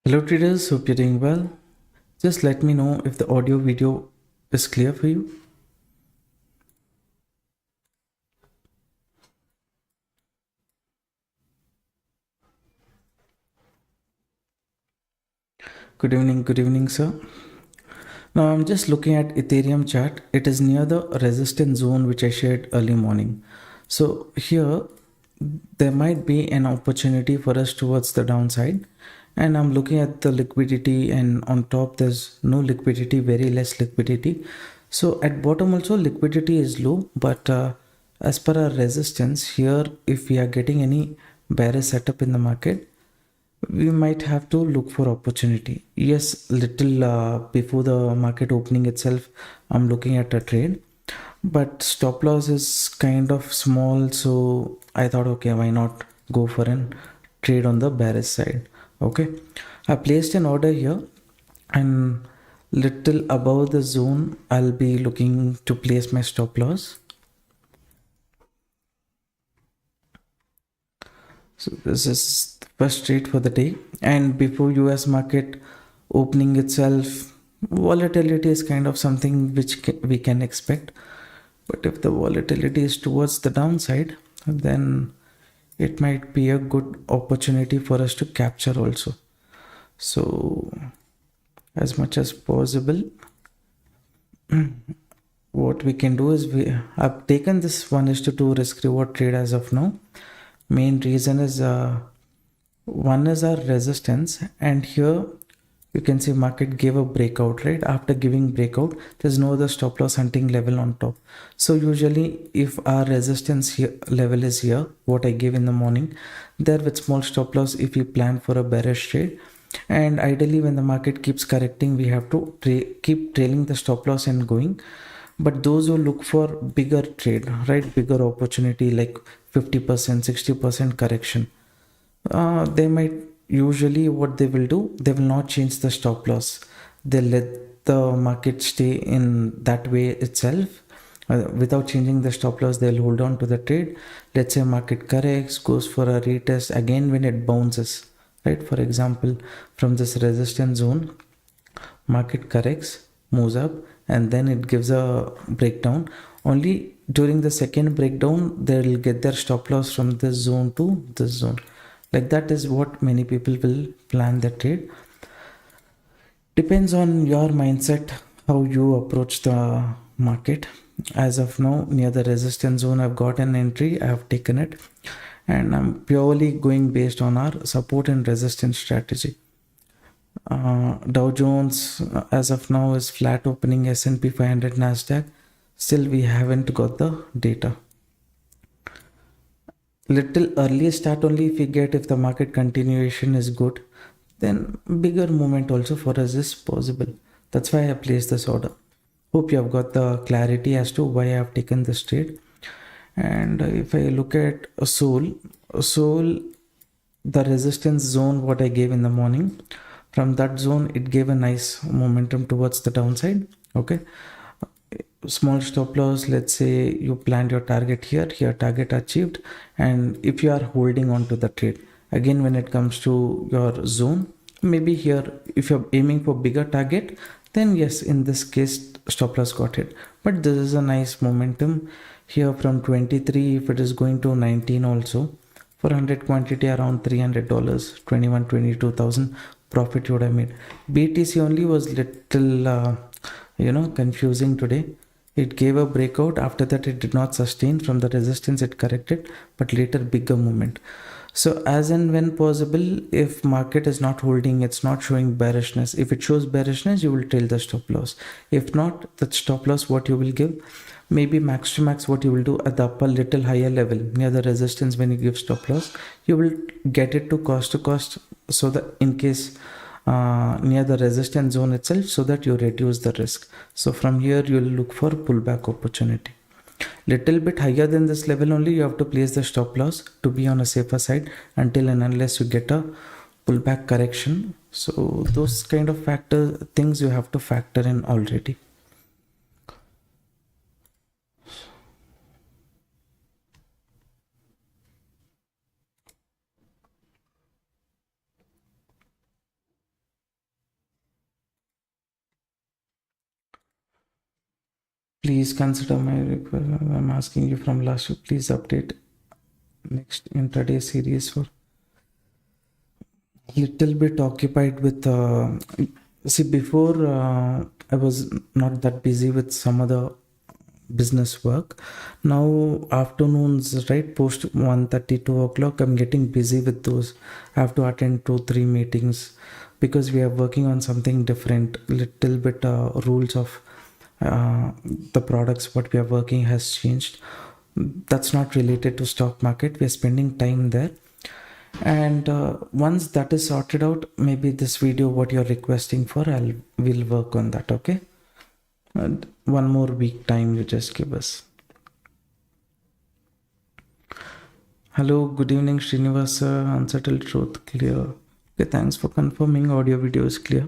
Hello traders, hope you're doing well. Just let me know if the audio video is clear for you. Good evening, sir. Now I'm just looking at Ethereum chart. It is near the resistance zone which I shared early morning. So here there might be an opportunity for us towards the downside. And I'm looking at the liquidity, and on top there's no liquidity, very less liquidity. So at bottom also liquidity is low, but as per our resistance here, if we are getting any bearish setup in the market, we might have to look for opportunity. Yes, little before the market opening itself, I'm looking at a trade, but stop loss is kind of small, so I thought, okay, why not go for an trade on the bearish side. Okay, I placed an order here, and little above the zone I'll be looking to place my stop loss. So this is the first trade for the day. And before US market opening itself, volatility is kind of something which we can expect. But if the volatility is towards the downside, then it might be a good opportunity for us to capture also. So as much as possible, what we can do is I've taken this 1:2 risk reward trade as of now. Main reason is one is our resistance, and here you can see market gave a breakout. Right after giving breakout, there's no other stop loss hunting level on top. So usually if our resistance here level is here, what I gave in the morning, there with small stop loss if we plan for a bearish trade. And ideally when the market keeps correcting, we have to keep trailing the stop loss and going. But those who look for bigger trade, right, bigger opportunity like 50% 60% correction, they might usually what they will do, they will not change the stop loss. They let the market stay in that way itself. Without changing the stop loss, they'll hold on to the trade. Let's say market corrects, goes for a retest again when it bounces, right? For example, from this resistance zone, market corrects, moves up, and then it gives a breakdown. Only during the second breakdown, they'll get their stop loss from this zone to this zone. Like that is what many people will plan the trade. Depends on your mindset, how you approach the market. As of now, near the resistance zone, I've got an entry, I have taken it, and I'm purely going based on our support and resistance strategy. Dow Jones as of now is flat opening, S&P 500, Nasdaq. Still, we haven't got the data. Little early start only if we get, if the market continuation is good, then bigger movement also for us is possible. That's why I placed this order. Hope you have got the clarity as to why I have taken this trade. And if I look at a Sol, the resistance zone what I gave in the morning, from that zone it gave a nice momentum towards the downside. Okay, small stop loss, let's say you planned your target here, target achieved, and if you are holding on to the trade, again when it comes to your zone, maybe here if you're aiming for bigger target, then yes, in this case stop loss got hit. But this is a nice momentum here from 23, if it is going to 19 also, for 100 quantity around $300, 22,000 profit you would have made. BTC only was little confusing today. It gave a breakout, after that it did not sustain, from the resistance it corrected, but later bigger movement. So as and when possible, if market is not holding, it's not showing bearishness, if it shows bearishness, you will trail the stop loss. If not, the stop loss what you will give, maybe max to max what you will do at the upper little higher level near the resistance, when you give stop loss, you will get it to cost, so that in case near the resistance zone itself, so that you reduce the risk. So from here you will look for pullback opportunity. Little bit higher than this level only you have to place the stop loss to be on a safer side, until and unless you get a pullback correction. So those kind of things you have to factor in already. Please consider my request. I'm asking you from last week. Please update next intraday series for little bit occupied with see before I was not that busy with some other business work. Now afternoons, right, post 1:30 2 o'clock, I'm getting busy with those. I have to attend 2 3 meetings because we are working on something different. Little bit rules of the products what we are working has changed. That's not related to stock market. We are spending time there, and once that is sorted out, maybe this video what you're requesting for, we'll work on that. Okay, and one more week time you just give us. Hello, good evening, Srinivasa. Unsettled truth clear. Okay, thanks for confirming. Audio video is clear.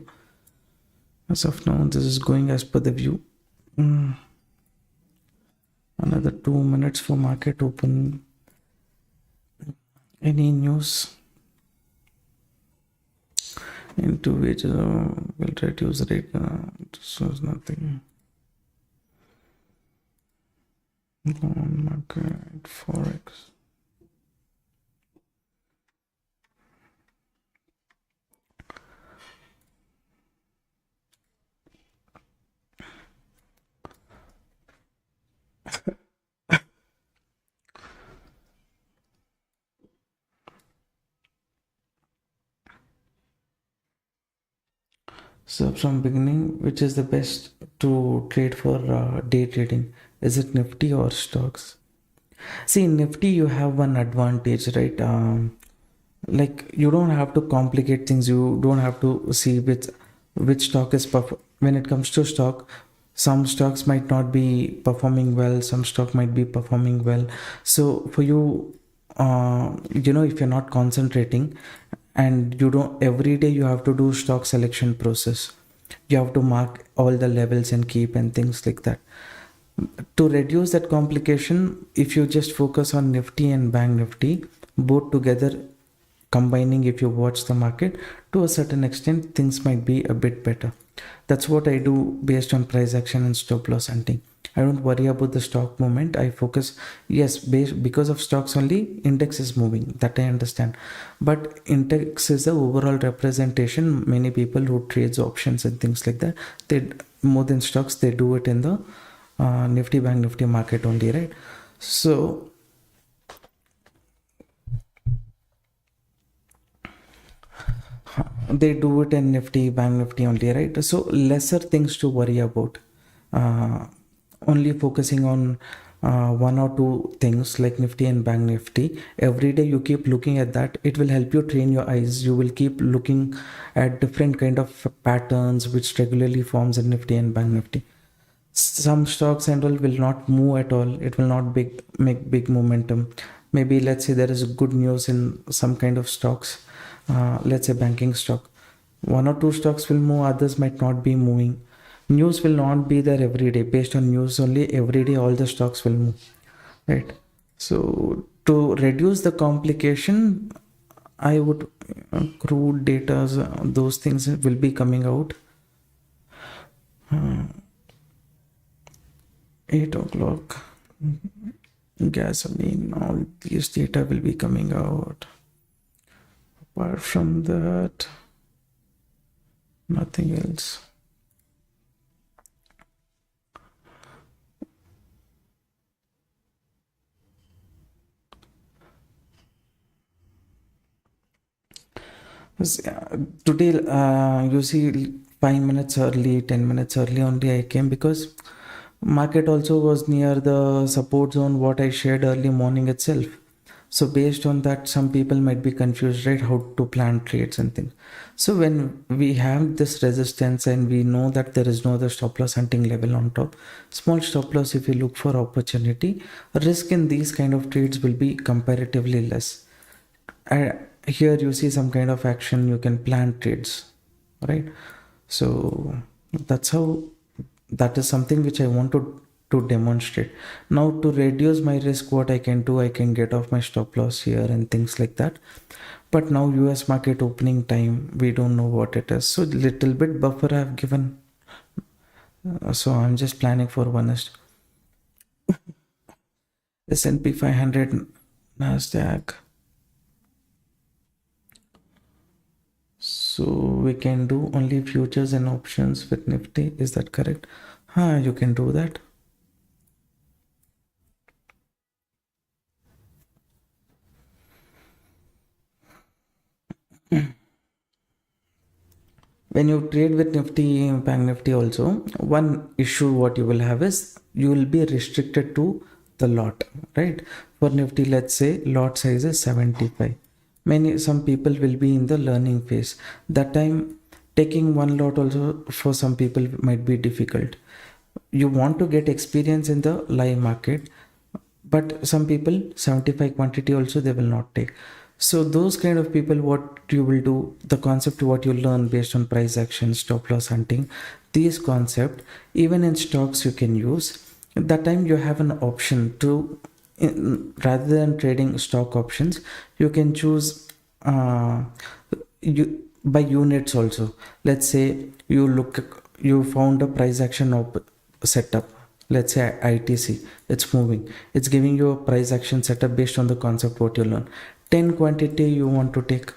As of now, this is going as per the view. Another 2 minutes for market open. Any news? Into which will reduce rate. So nothing. On market forex. So from beginning, which is the best to trade for day trading? Is it Nifty or stocks? See, in Nifty you have one advantage, right? Like you don't have to complicate things. You don't have to see which stock is when it comes to stock. Some stocks might not be performing well. Some stock might be performing well. So for you, if you're not concentrating, and you don't every day you have to do stock selection process, you have to mark all the levels and keep and things like that. To reduce that complication, if you just focus on Nifty and Bank Nifty both together, combining, if you watch the market to a certain extent, things might be a bit better. That's what I do based on price action and stop loss hunting. I don't worry about the stock movement. I focus, yes, because of stocks only, index is moving. That I understand. But index is the overall representation. Many people who trades options and things like that, they more than stocks, they do it in the Nifty Bank Nifty market only, right? So they do it in Nifty Bank Nifty only, right? So lesser things to worry about. Only focusing on one or two things like Nifty and Bank Nifty. Every day you keep looking at that. It will help you train your eyes. You will keep looking at different kind of patterns which regularly forms in Nifty and Bank Nifty. Some stocks and all will not move at all. It will not make big momentum. Maybe let's say there is good news in some kind of stocks. Let's say banking stock. One or two stocks will move, others might not be moving. News will not be there every day. Based on news only, every day all the stocks will move, right? So to reduce the complication, I would crude data, those things will be coming out. 8 o'clock. Gasoline, all these data will be coming out. Apart from that, nothing else. Today, you see, 5 minutes early, 10 minutes early only I came because market also was near the support zone what I shared early morning itself. So based on that, some people might be confused, right, how to plan trades and things. So when we have this resistance and we know that there is no other stop loss hunting level on top, small stop loss, if you look for opportunity, risk in these kind of trades will be comparatively less. Here you see some kind of action, you can plan trades, right? So that's how, that is something which I want to demonstrate. Now to reduce my risk, what I can do, I can get off my stop loss here and things like that. But now US market opening time, we don't know what it is. So little bit buffer I have given. So I'm just planning for one. S&P 500, Nasdaq. So we can do only futures and options with Nifty. Is that correct? You can do that. When you trade with Nifty, Bank Nifty also, one issue what you will have is you will be restricted to the lot, right? For Nifty, let's say lot size is 75. Some people will be in the learning phase. That time taking one lot also for some people might be difficult. You want to get experience in the live market, but some people 75 quantity also they will not take. So those kind of people, what you will do, the concept what you learn based on price action, stop loss hunting, these concept even in stocks you can use. At that time you have an option to, rather than trading stock options, you can choose you by units also. Let's say you found a price action setup. Let's say ITC, it's moving, it's giving you a price action setup based on the concept what you learn. 10 quantity you want to take,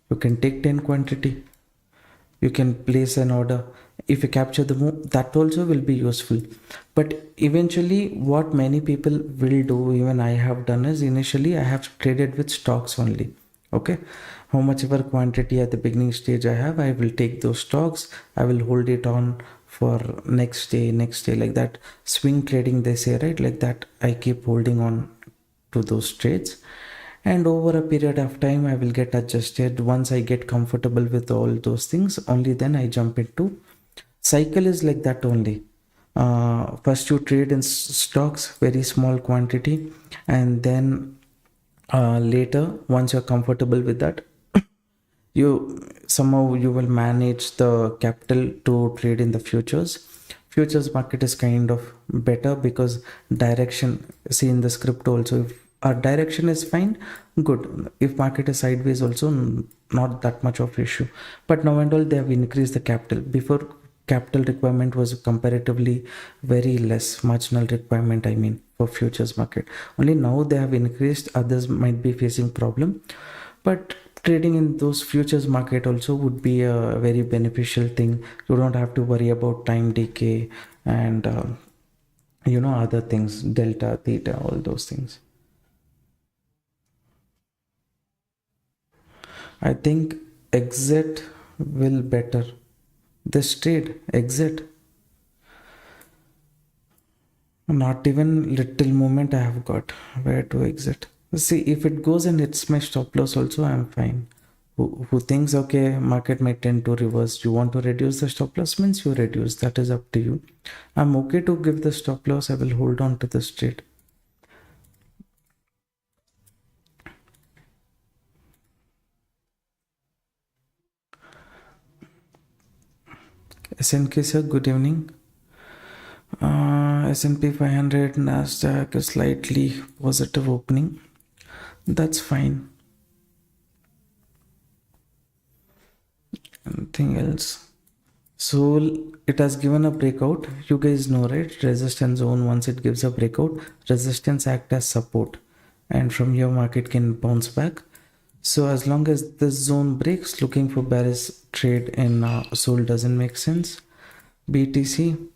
you can take 10 quantity, you can place an order. If you capture the move, that also will be useful. But eventually what many people will do, even I have done, is initially I have traded with stocks only. Okay, how much ever quantity at the beginning stage I have, I will take those stocks, I will hold it on for next day, like that. Swing trading they say, right? Like that I keep holding on to those trades, and over a period of time I will get adjusted. Once I get comfortable with all those things, only then I jump into. Cycle is like that only. First you trade in stocks, very small quantity, and then later once you're comfortable with that, you somehow you will manage the capital to trade in the futures market is kind of better because direction, see in the script also, if our direction is fine, good. If market is sideways also, not that much of issue. But now and all they have increased the capital. Before, capital requirement was comparatively very less, marginal requirement I mean, for futures market. Only now they have increased, others might be facing problem. But trading in those futures market also would be a very beneficial thing. You don't have to worry about time decay and other things, delta, theta, all those things. I think exit will better. This trade exit, not even little moment I have got where to exit. See, if it goes and hits my stop loss also, I'm fine. Who thinks, okay, market might tend to reverse, you want to reduce the stop loss, means you reduce, that is up to you. I'm okay to give the stop loss, I will hold on to this trade. SNK sir, good evening. S&P 500, Nasdaq a slightly positive opening, that's fine. Anything else? So it has given a breakout, you guys know, right? Resistance zone, once it gives a breakout, resistance act as support, and from here market can bounce back. So as long as this zone breaks, looking for bearish trade in Sol doesn't make sense. BTC,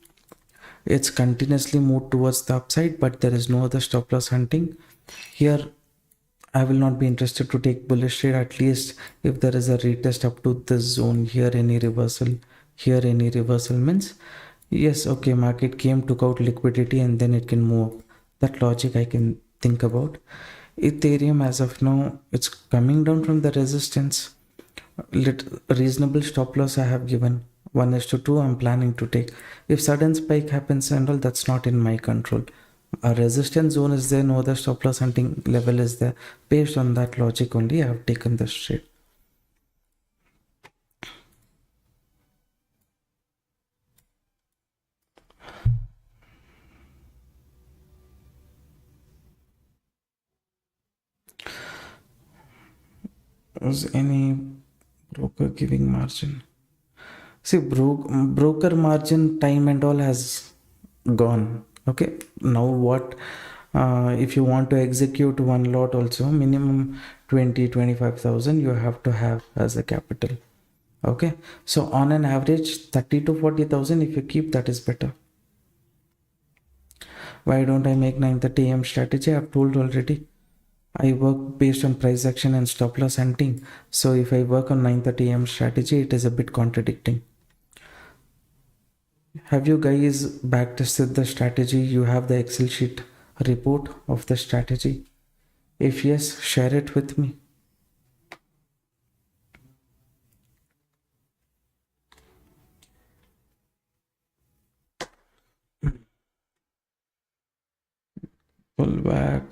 it's continuously moved towards the upside, but there is no other stop loss hunting here. I will not be interested to take bullish trade, at least if there is a retest up to this zone. Here any reversal means, yes, okay, market came, took out liquidity, and then it can move up. That logic I can think about. Ethereum, as of now, it's coming down from the resistance. Reasonable stop loss I have given, 1:2 I'm planning to take. If sudden spike happens and all, that's not in my control. A resistance zone is there, no other stop loss hunting level is there. Based on that logic only I have taken this trade. Was any broker giving margin? See, broker margin time and all has gone. Okay, now what If you want to execute one lot also, minimum 25,000 you have to have as a capital. Okay, so on an average 30 to 40,000 if you keep, that is better. Why don't I make 9:30 a.m. strategy? I've told already. I work based on price action and stop loss hunting. So if I work on 9:30 a.m. strategy, it is a bit contradicting. Have you guys backtested the strategy? You have the Excel sheet report of the strategy? If yes, share it with me. Pull back.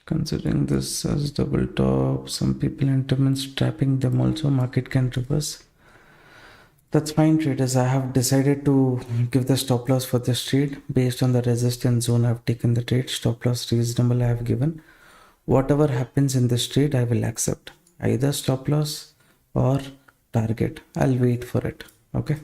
Considering this as double top, some people intermits trapping them also, market can reverse. That's fine, traders. I have decided to give the stop loss for this trade based on the resistance zone. I've taken the trade. Stop loss reasonable I have given. Whatever happens in this trade, I will accept. Either stop loss or target. I'll wait for it. Okay.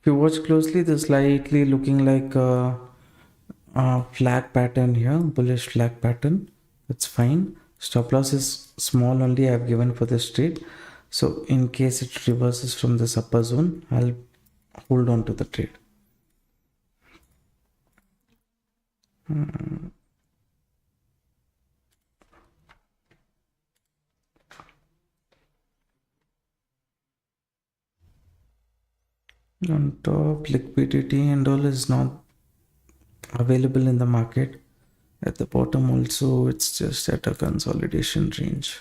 If you watch closely, this slightly looking like a flag pattern here, bullish flag pattern. That's fine. Stop loss is small only I have given for this trade. So in case it reverses from this upper zone, I'll hold on to the trade. On top, liquidity and all is not available in the market. At the bottom also, it's just at a consolidation range.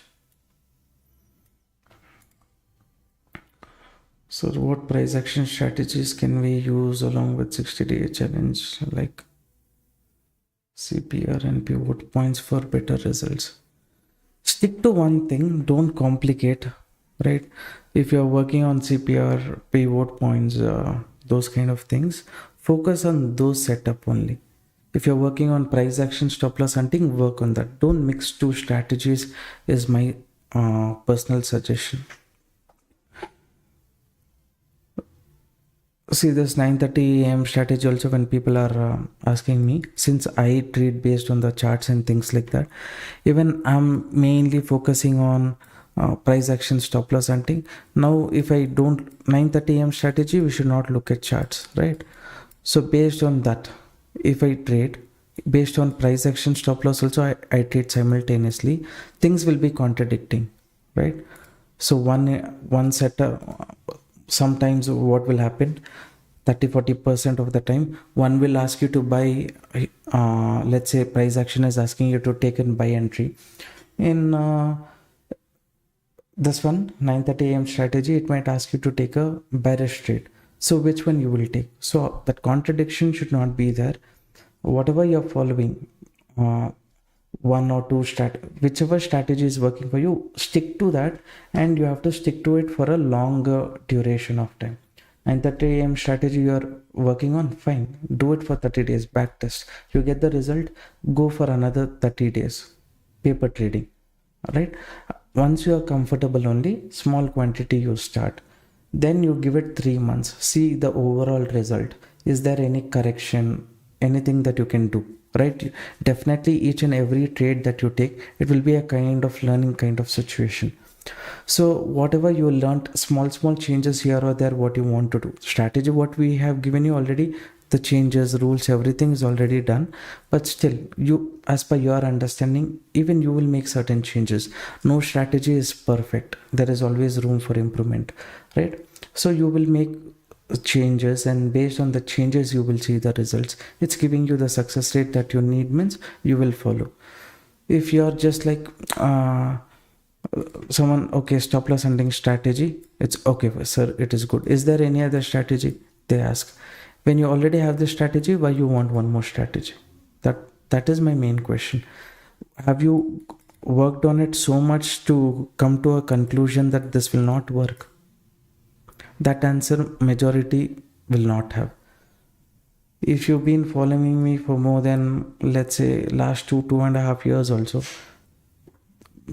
So what price action strategies can we use along with 60-day challenge like CPR and pivot points for better results? Stick to one thing, don't complicate, right? If you're working on CPR, pivot points, those kind of things, focus on those setup only. If you're working on price action, stop loss hunting, work on that. Don't mix two strategies is my personal suggestion. See this 9:30 a.m. strategy also, when people are asking me, since I trade based on the charts and things like that, even I'm mainly focusing on price action, stop loss hunting. Now if I don't 9:30 a.m. strategy, we should not look at charts, right? So based on that, if I trade based on price action, stop loss also, I trade simultaneously, things will be contradicting, right? So one setup, sometimes what will happen, 30-40% of the time one will ask you to buy, let's say price action is asking you to take an buy entry in this one 9:30 a.m. strategy, it might ask you to take a bearish trade. So which one you will take? So that contradiction should not be there. Whatever you're following, one or two whichever strategy is working for you, stick to that, and you have to stick to it for a longer duration of time. 9:30 a.m. strategy you're working on, fine, do it for 30 days, back test, you get the result, go for another 30 days paper trading. Right, once you are comfortable, only small quantity you start, then you give it 3 months, see the overall result, is there any correction, anything that you can do, right? Definitely each and every trade that you take, it will be a kind of learning kind of situation. So whatever you learned, small changes here or there, what you want to do, strategy what we have given you already, the changes, rules, everything is already done, but still you, as per your understanding, even you will make certain changes. No strategy is perfect, there is always room for improvement, right? So you will make changes, and based on the changes you will see the results. It's giving you the success rate that you need, means you will follow. If you are just like someone, okay, stop loss hunting strategy, it's okay sir, it is good, is there any other strategy, they ask. When you already have this strategy, why you want one more strategy? That is my main question. Have you worked on it so much to come to a conclusion that this will not work? That answer majority will not have. If you've been following me for more than, let's say, last 2.5 years also,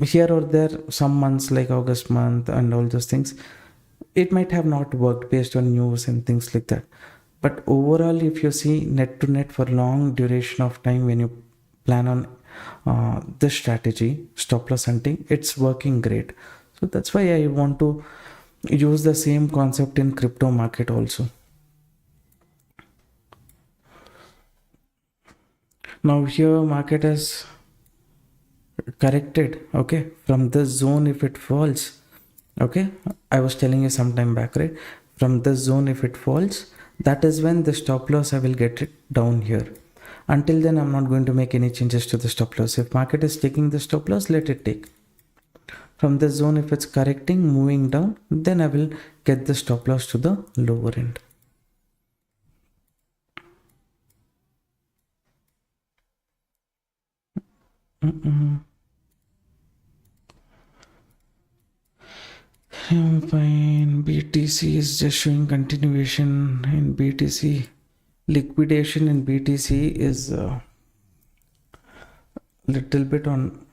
here or there, some months like August month and all those things, it might have not worked based on news and things like that. But overall, if you see net to net for long duration of time, when you plan on this strategy, stop loss hunting, it's working great. So that's why I want to use the same concept in crypto market also. Now here market has corrected, okay, from this zone. If it falls, okay, I was telling you some time back, right, from this zone if it falls, that is when the stop loss I will get it down here. Until then, I'm not going to make any changes to the stop loss. If market is taking the stop loss, let it take. From this zone, if it's correcting, moving down, then I will get the stop loss to the lower end. Fine. BTC is just showing continuation in BTC. Liquidation in BTC is little bit on,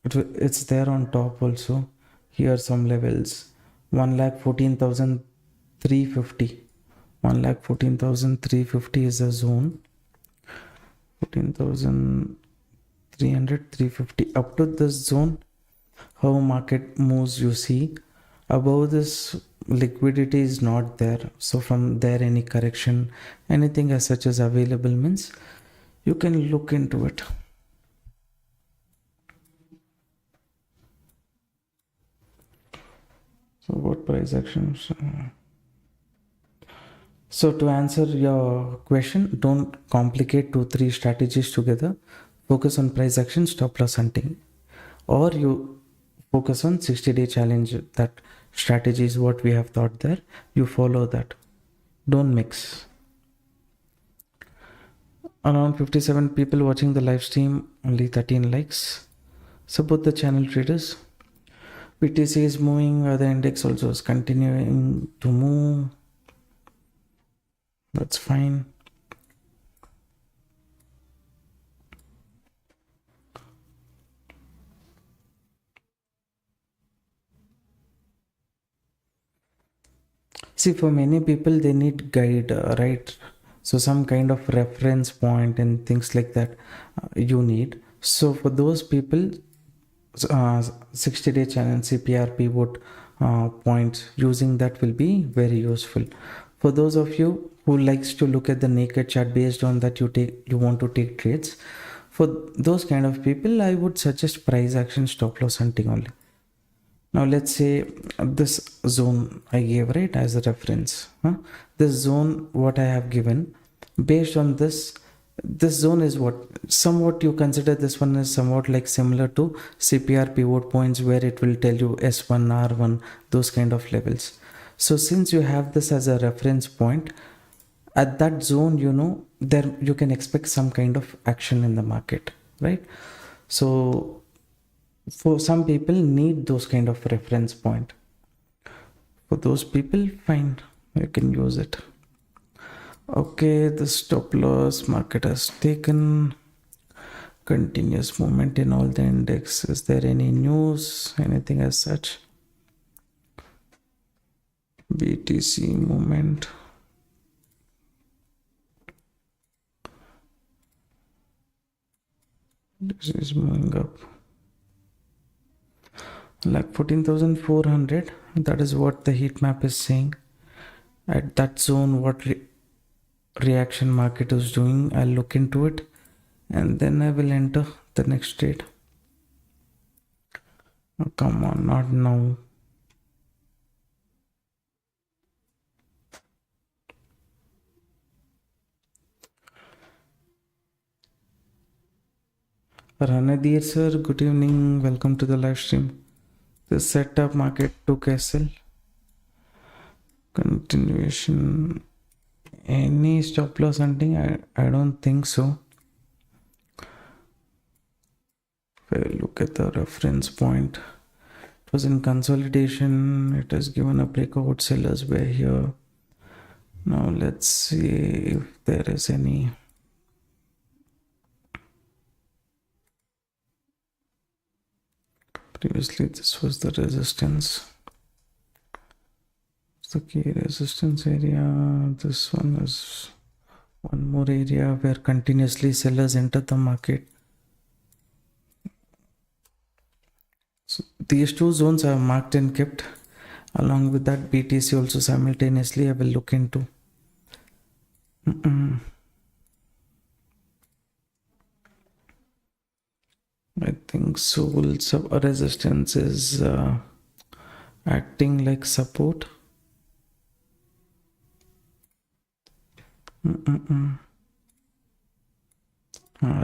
it's there on top also. Here some levels, 1,14,350. 1,14,350 is a zone. 14,300, 350. Up to this zone, how market moves, you see. Above this, liquidity is not there. So from there, any correction, anything as such as available, means you can look into it. So what price actions? So to answer your question, don't complicate 2-3 strategies together. Focus on price action, stop loss hunting, or you focus on 60-day challenge. That strategy is what we have thought there. You follow that. Don't mix. Around 57 people watching the live stream, only 13 likes. Support the channel traders. BTC is moving, the index also is continuing to move. That's fine. See, for many people, they need guide, right? So some kind of reference point and things like that you need. So for those people, 60-day challenge CPR pivot points, using that will be very useful. For those of you who likes to look at the naked chart, based on that you want to take trades, for those kind of people, I would suggest price action, stop loss hunting only. Now let's say this zone I gave, right, as a reference. This zone what I have given, based on this zone is what somewhat you consider this one is somewhat like similar to CPR pivot points, where it will tell you S1, R1, those kind of levels. So since you have this as a reference point, at that zone, there you can expect some kind of action in the market, right? So for some people need those kind of reference point. For those people, fine, you can use it. Okay, the stop loss market has taken. Continuous movement in all the index. Is there any news, anything as such? BTC movement. This is moving up. Like 14,400. That is what the heat map is saying. At that zone, what reaction market is doing, I'll look into it, and then I will enter the next trade. Oh, come on, not now. Ranadir sir, good evening. Welcome to the live stream. The setup market took SL. Continuation. Any stop loss hunting? I don't think so. If I look at the reference point, it was in consolidation. It has given a breakout. Sellers were here. Now let's see if there is any. Previously, this was the resistance. It's the key resistance area. This one is one more area where continuously sellers enter the market. So these two zones are marked and kept. Along with that, BTC also simultaneously I will look into. I think Soul resistance is acting like support.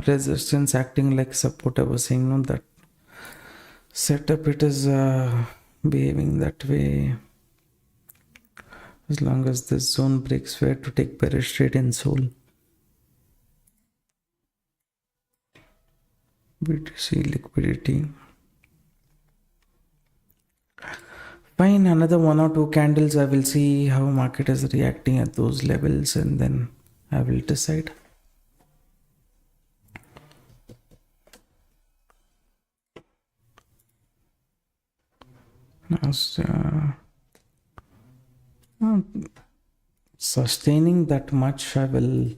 Resistance acting like support. I was saying no, that setup it is behaving that way. As long as this zone breaks, where to take bearish trade in Soul. BTC liquidity. Fine, another 1 or 2 candles. I will see how market is reacting at those levels and then I will decide. Sustaining that much, I will.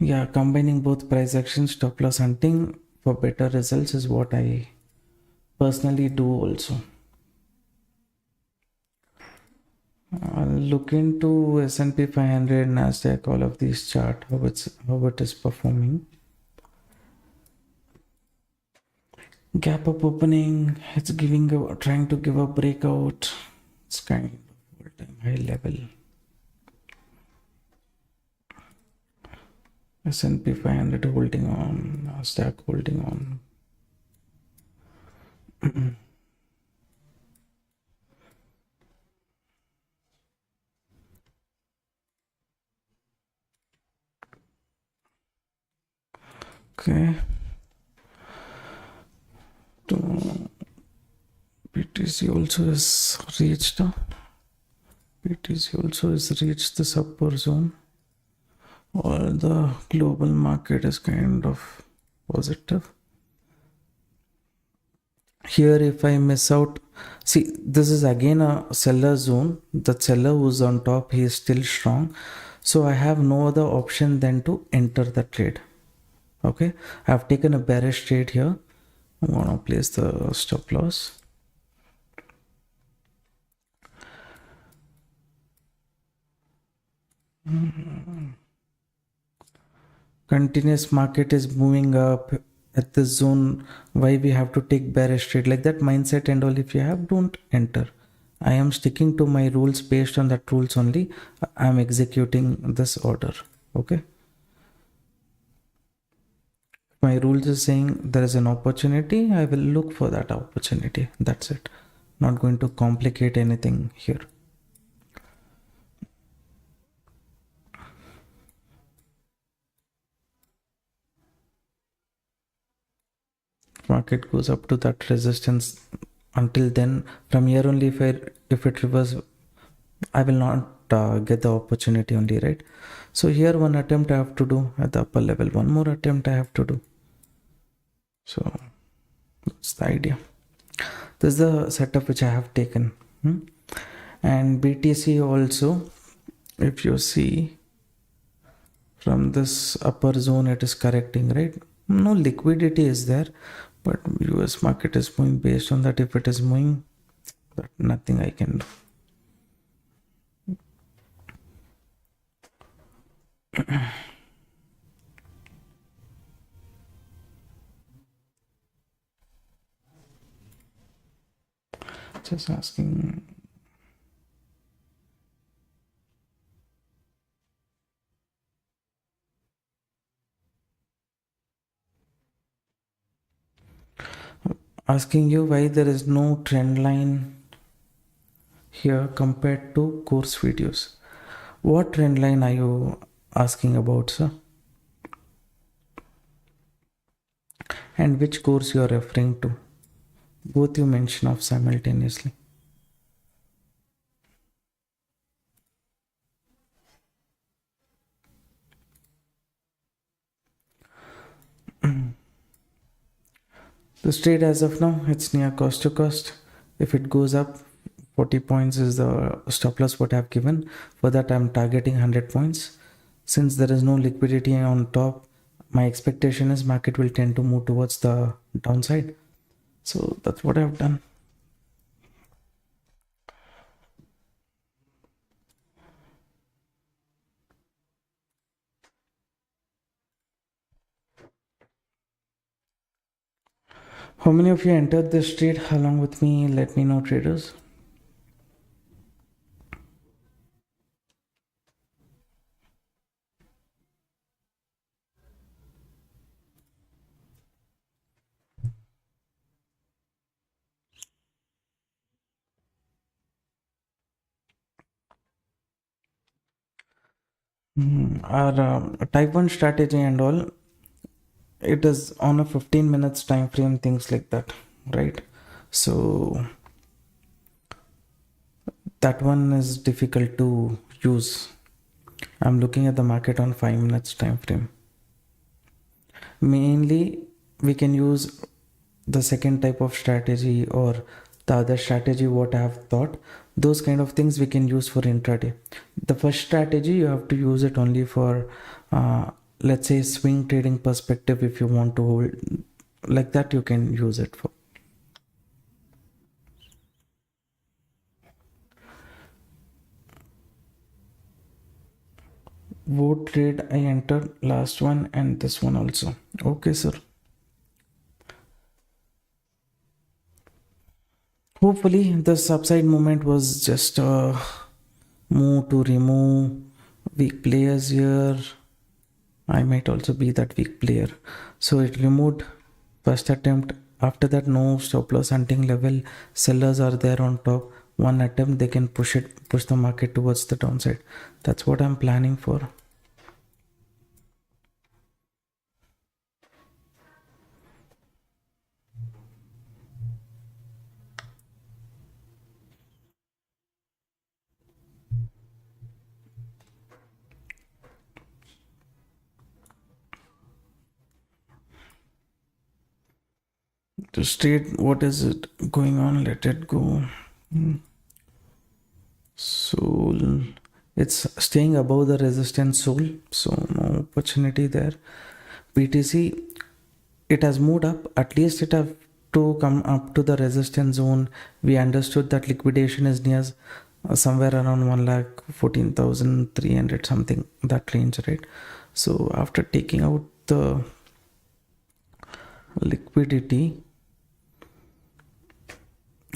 Yeah, combining both price action, stop loss hunting for better results is what I personally do also. I'll look into S&P 500, Nasdaq, all of these chart, how it is performing. Gap up opening, it's trying to give a breakout. It's kind of all-time high level. S&P 500 holding on, Nasdaq holding on. Okay. BTC also has reached this upper zone. All the global market is kind of positive. Here, if I miss out, see, this is again a seller zone. The seller who's on top, he is still strong. So I have no other option than to enter the trade. Okay, I have taken a bearish trade here. I'm gonna place the stop loss. Continuous market is moving up at this zone. Why we have to take bearish trade? Like that mindset and all, if you have, don't enter. I am sticking to my rules. Based on that rules only, I am executing this order. Okay, my rules is saying there is an opportunity, I will look for that opportunity. That's it. Not going to complicate anything here. Market goes up to that resistance. Until then, from here only, if it reverses, I will not get the opportunity only, right? So here one attempt I have to do at the upper level, one more attempt I have to do. So that's the idea. This is the setup which I have taken. And BTC also, if you see from this upper zone, it is correcting, right? No liquidity is there, but US market is moving based on that. If it is moving, that nothing I can do. Just asking. asking you why there is no trend line here compared to course videos. What trend line are you asking about, sir? And which course you are referring to? Both you mention of simultaneously. The trade as of now, it's near cost to cost. If it goes up, 40 points is the stop loss what I've given. For that, I'm targeting 100 points. Since there is no liquidity on top, my expectation is market will tend to move towards the downside. So that's what I've done. How many of you entered this trade along with me? Let me know, traders. Our type 1 strategy and all, it is on a 15 minutes time frame, things like that, right? So that one is difficult to use. I'm looking at the market on 5 minutes time frame. Mainly we can use the second type of strategy or the other strategy what I have thought. Those kind of things we can use for intraday. The first strategy you have to use it only for let's say swing trading perspective. If you want to hold like that, you can use it for. What trade I entered? Last one and this one also. Okay, sir. Hopefully this upside movement was just a move to remove weak players here. I might also be that weak player. So it removed first attempt. After that, no stop loss hunting level. Sellers are there on top. One attempt they can push the market towards the downside. That's what I'm planning for. To trade, what is it going on? Let it go. Soul, it's staying above the resistance soul, so no opportunity there. BTC, it has moved up. At least it have to come up to the resistance zone. We understood that liquidation is near somewhere around 1,14,300 something, that range, right? So after taking out the liquidity,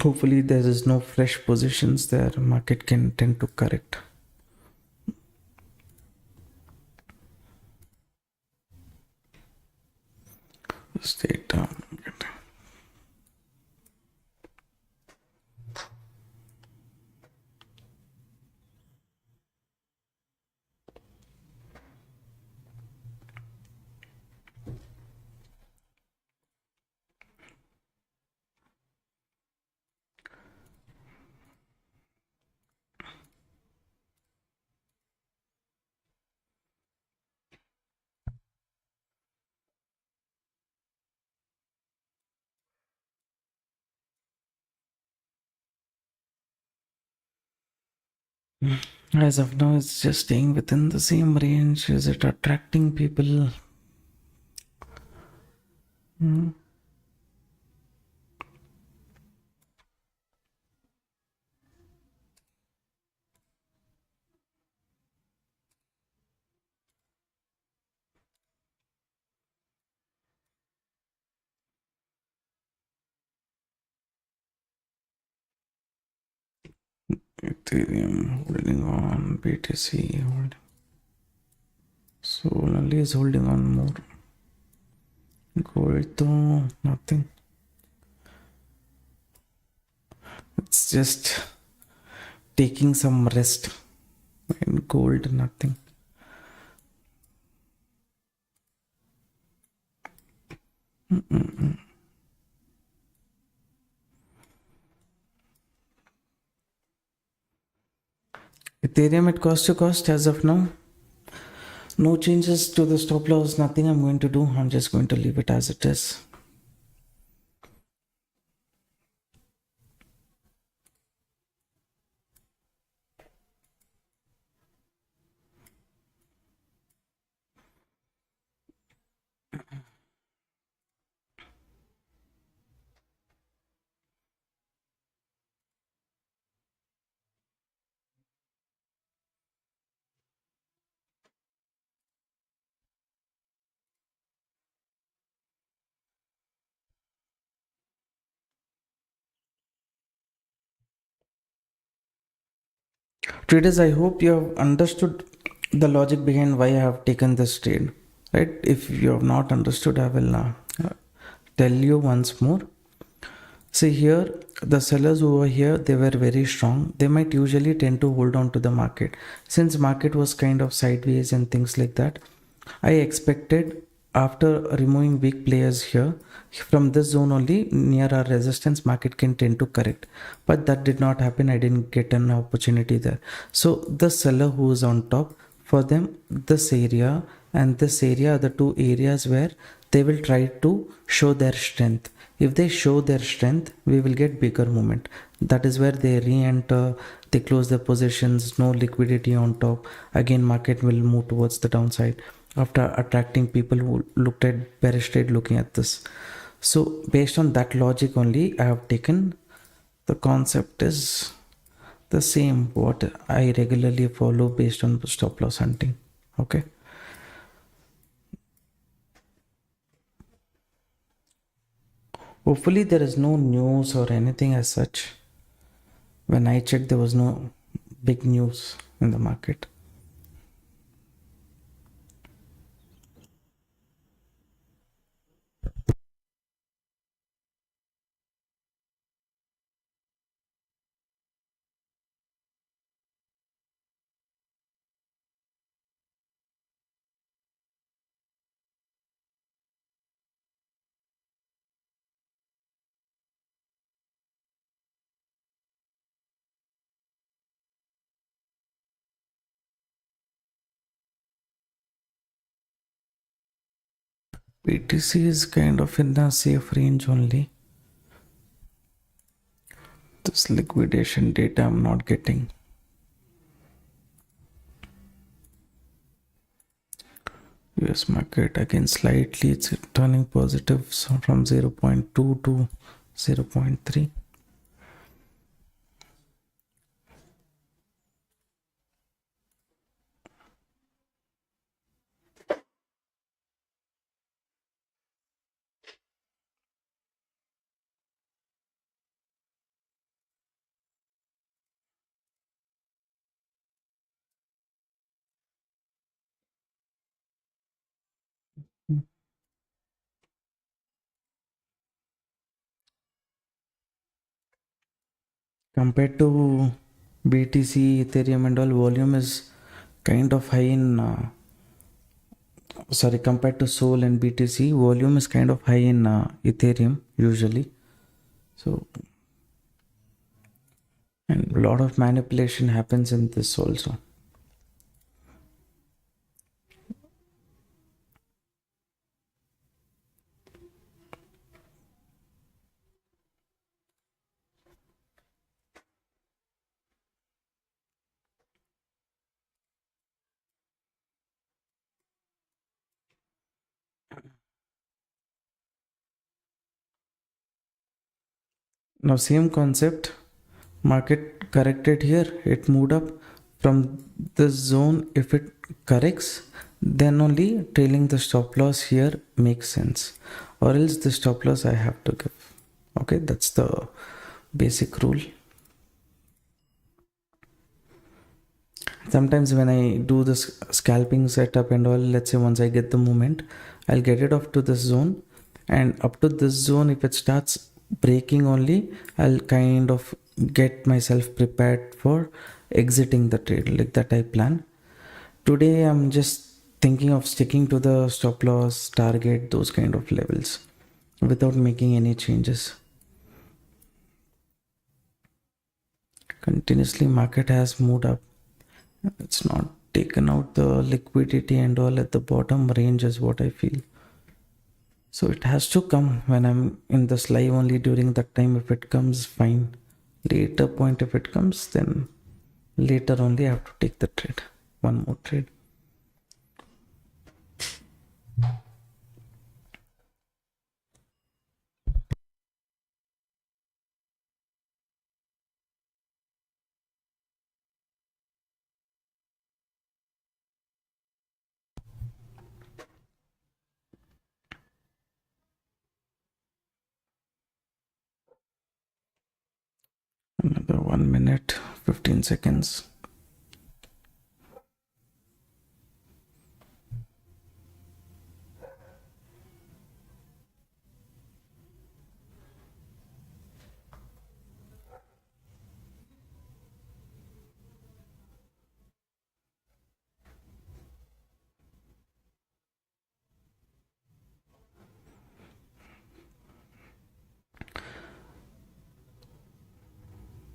hopefully there is no fresh positions there. Market can tend to correct. Stay down. As of now, it's just staying within the same range. Is it attracting people? Ethereum holding on, BTC holding. So only is holding on more. Gold though, nothing. It's just taking some rest. And gold, nothing. Ethereum at cost to cost as of now. No changes to the stop loss, nothing I'm going to do. I'm just going to leave it as it is. Traders, I hope you have understood the logic behind why I have taken this trade. Right? If you have not understood, I will tell you once more. See here, the sellers over here, they were very strong. They might usually tend to hold on to the market. Since market was kind of sideways and things like that, I expected after removing weak players here, from this zone only near our resistance, market can tend to correct. But that did not happen. I didn't get an opportunity there. So the seller who is on top, for them, this area and this area are the two areas where they will try to show their strength. If they show their strength, we will get bigger movement. That is where they re-enter, they close their positions, no liquidity on top. Again, market will move towards the downside after attracting people who looked at bearish trade looking at this. So based on that logic only, I have taken. The concept is the same what I regularly follow based on stop loss hunting. Okay. Hopefully there is no news or anything as such. When I checked, there was no big news in the market. BTC is kind of in the safe range only. This liquidation data I'm not getting. US market again slightly it's turning positive, so from 0.2 to 0.3. Compared to BTC, Ethereum and all, volume is kind of high in compared to Sol and BTC, volume is kind of high in Ethereum usually. So, and a lot of manipulation happens in this also. Now same concept, market corrected here, it moved up from this zone. If it corrects, then only trailing the stop loss here makes sense, or else the stop loss I have to give. Okay, that's the basic rule. Sometimes when I do this scalping setup and all, let's say once I get the movement, I'll get it off to this zone, and up to this zone, if it starts breaking only, I'll kind of get myself prepared for exiting the trade, like that I plan. Today I'm just thinking of sticking to the stop loss, target, those kind of levels without making any changes. Continuously market has moved up. It's not taken out the liquidity and all at the bottom range is what I feel. So it has to come when I'm in this live only during that time. If it comes, fine. Later point, if it comes, then later only I have to take the trade. One more trade. Another 1 minute, 15 seconds.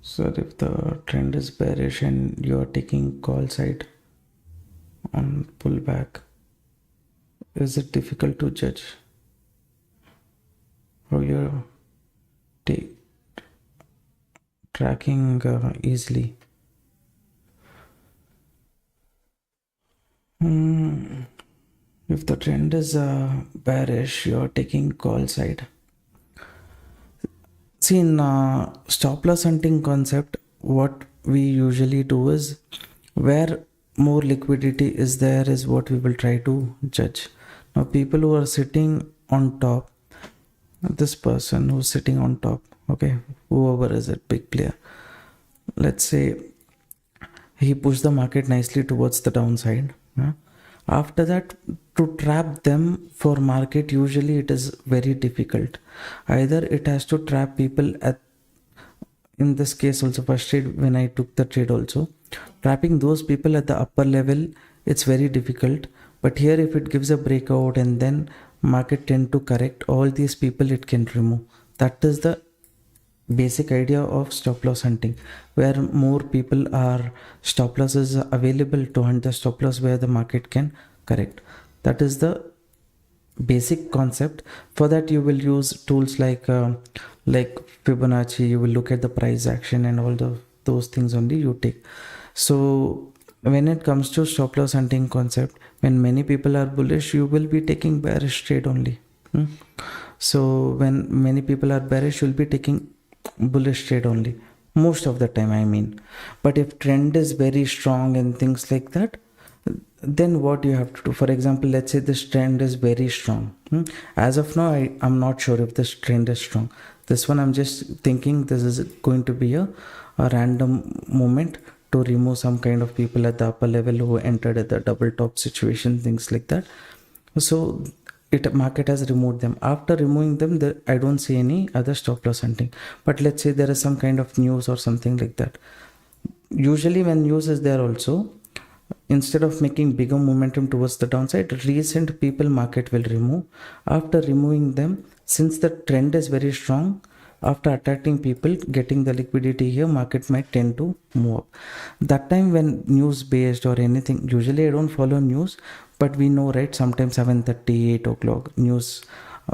So if the trend is bearish and you're taking call side on pullback, is it difficult to judge how you're take, tracking easily? If the trend is bearish, you're taking call side. See, in stop loss hunting concept, what we usually do is where more liquidity is there is what we will try to judge. Now, people who are sitting on top, this person who's sitting on top, okay, whoever is it, big player, let's say he pushed the market nicely towards the downside. After that, to trap them for market, usually it is very difficult. Either it has to trap people at, in this case also first trade when I took the trade also, trapping those people at the upper level, it's very difficult. But here if it gives a breakout and then market tend to correct, all these people it can remove. That is the basic idea of stop loss hunting, where more people are stop losses available to hunt the stop loss where the market can correct. That is the basic concept. For that you will use tools like Fibonacci. You will look at the price action and all those things only you take. So when it comes to stop loss hunting concept, when many people are bullish, you will be taking bearish trade only. So when many people are bearish, you'll be taking bullish trade only most of the time, I mean. But if trend is very strong and things like that, then what you have to do, for example, let's say this trend is very strong. As of now, I'm not sure if this trend is strong. This one I'm just thinking this is going to be a random moment to remove some kind of people at the upper level who entered at the double top situation, things like that. So it market has removed them. After removing them, I don't see any other stop loss hunting. But let's say there is some kind of news or something like that. Usually when news is there also, instead of making bigger momentum towards the downside, recent people market will remove. After removing them, since the trend is very strong, after attracting people, getting the liquidity here, market might tend to move up. That time when news based or anything, usually I don't follow news, but we know, right, sometimes 7:30, 8 o'clock news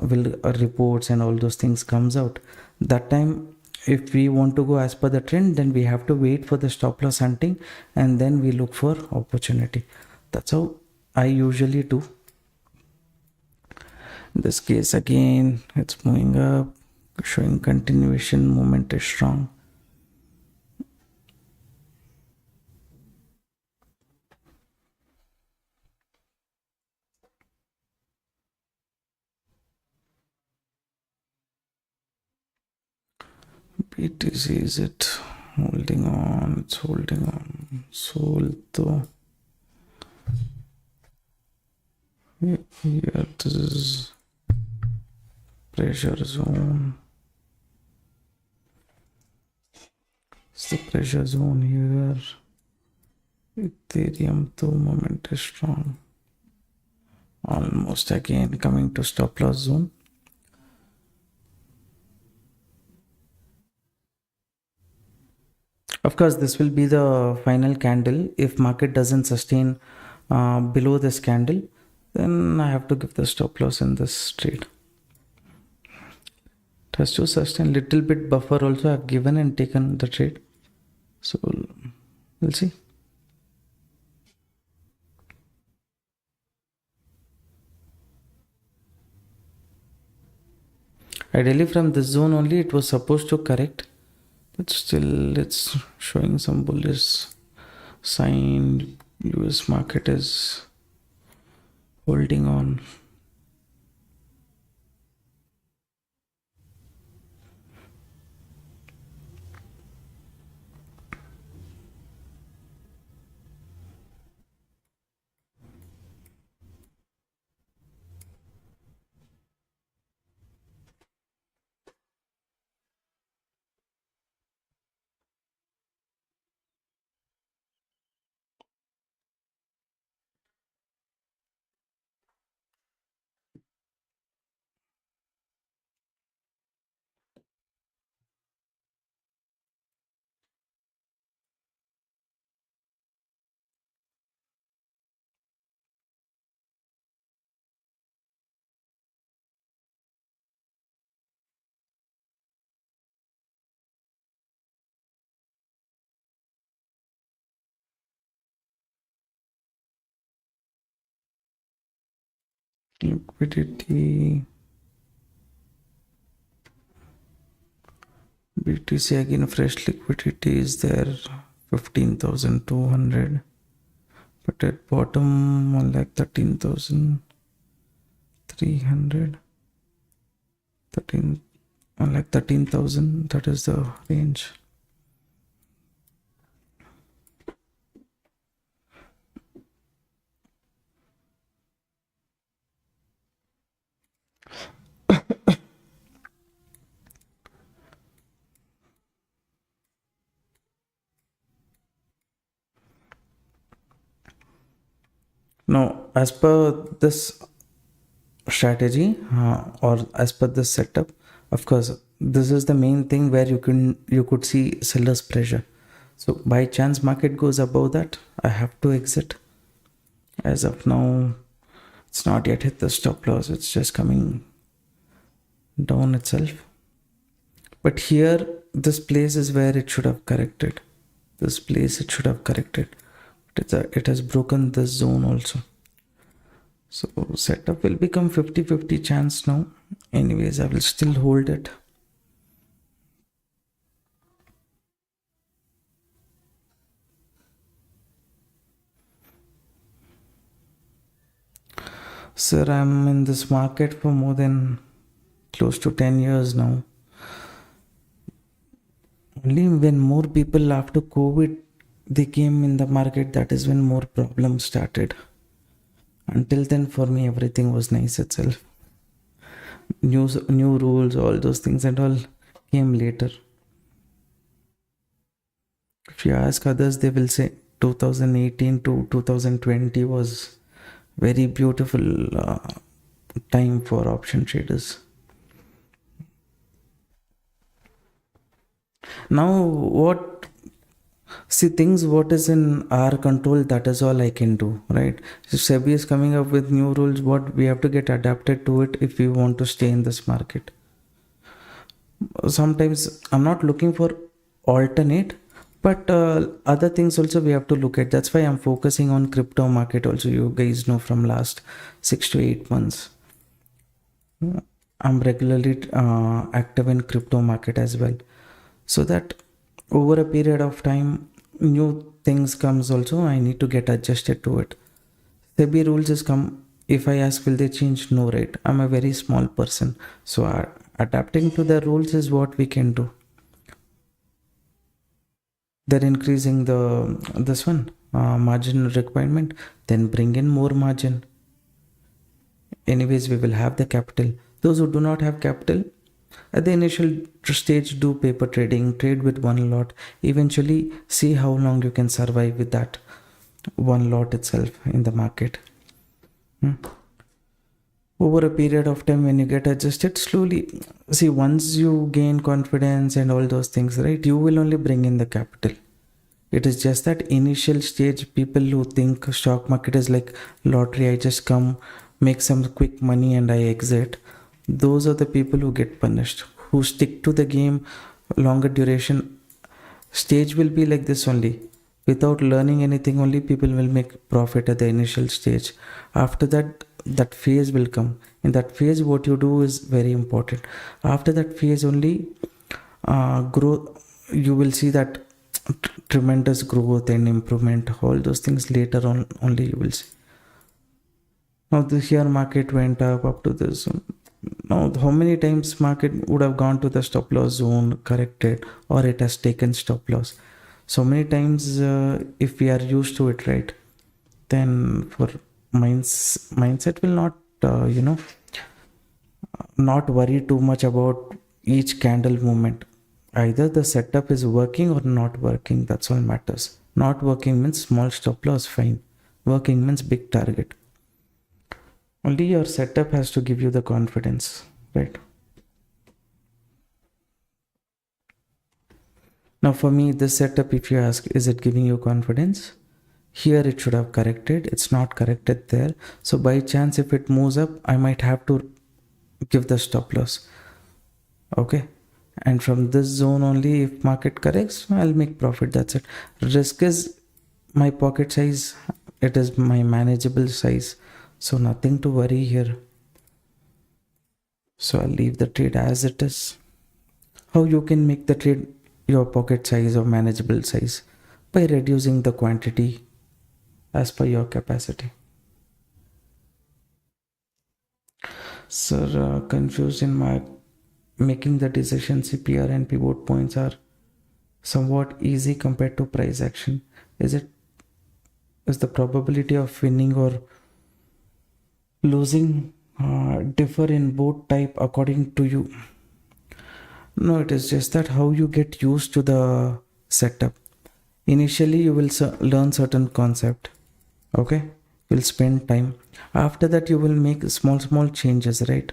will reports and all those things comes out. That time if we want to go as per the trend, then we have to wait for the stop loss hunting and then we look for opportunity. That's how I usually do. In this case again, it's moving up, showing continuation, movement is strong. BTC, is it holding on? It's holding on. Sold though. Here, this is pressure zone. What's the pressure zone here? Ethereum 2 moment is strong. Almost again coming to stop loss zone. Of course, this will be the final candle. If market doesn't sustain below this candle, then I have to give the stop loss in this trade. It has to sustain little bit buffer also I've given and taken the trade. So we'll see. Ideally from this zone only it was supposed to correct, but still it's showing some bullish sign. US market is holding on. Liquidity. BTC again, fresh liquidity is there, 15,200, but at bottom 1,13,300, 13,000, that is the range. Now, as per this strategy or as per this setup, of course, this is the main thing where you could see seller's pressure. So by chance market goes above that, I have to exit. As of now, it's not yet hit the stop loss. It's just coming down itself. But here, this place is where it should have corrected. This place it should have corrected. It has broken this zone also. So setup will become 50-50 chance now. Anyways, I will still hold it. Sir, I'm in this market for more than close to 10 years now. Only when more people after COVID they came in the market, that is when more problems started. Until then, for me, everything was nice itself. New rules, all those things and all came later. If you ask others, they will say 2018 to 2020 was very beautiful time for option traders. Now, what is in our control, that is all I can do, right? If SEBI is coming up with new rules, what we have to get adapted to it if we want to stay in this market. Sometimes I'm not looking for alternate, but other things also we have to look at. That's why I'm focusing on crypto market also. You guys know from last 6 to 8 months I'm regularly active in crypto market as well, so that over a period of time new things comes also, I need to get adjusted to it. SEBI rules has come. If I ask will they change, no, right? I'm a very small person, so adapting to the rules is what we can do. They're increasing this one margin requirement, then bring in more margin. Anyways, we will have the capital. Those who do not have capital, At the initial stage, do paper trading, trade with one lot. Eventually, see how long you can survive with that one lot itself in the market. Over a period of time, when you get adjusted, slowly, see, once you gain confidence and all those things, right, you will only bring in the capital. It is just that initial stage, people who think stock market is like lottery, I just come, make some quick money and I exit. Those are the people who get punished. Who stick to the game longer duration stage will be like this only. Without learning anything, only people will make profit at the initial stage. After that, that phase will come. In that phase, what you do is very important. After that phase only, grow, you will see that tremendous growth and improvement. All those things later on only you will see. Now the share market went up to this. Now how many times market would have gone to the stop loss zone, corrected, or it has taken stop loss? So many times, if we are used to it, right, then for mindset will not, not worry too much about each candle movement. Either the setup is working or not working, that's all matters. Not working means small stop loss, fine. Working means big target. Only your setup has to give you the confidence, right? Now for me, this setup, if you ask, is it giving you confidence? Here it should have corrected. It's not corrected there. So by chance, if it moves up, I might have to give the stop loss. Okay. And from this zone only, if market corrects, I'll make profit. That's it. Risk is my pocket size. It is my manageable size. So nothing to worry here. So I'll leave the trade as it is. How you can make the trade your pocket size or manageable size? By reducing the quantity as per your capacity. Sir, confused in my making the decision. CPR and pivot points are somewhat easy compared to price action. Is the probability of winning or losing differ in both type according to you? No, it is just that how you get used to the setup. Initially you will learn certain concept. Okay, you'll spend time. After that you will make small changes, right?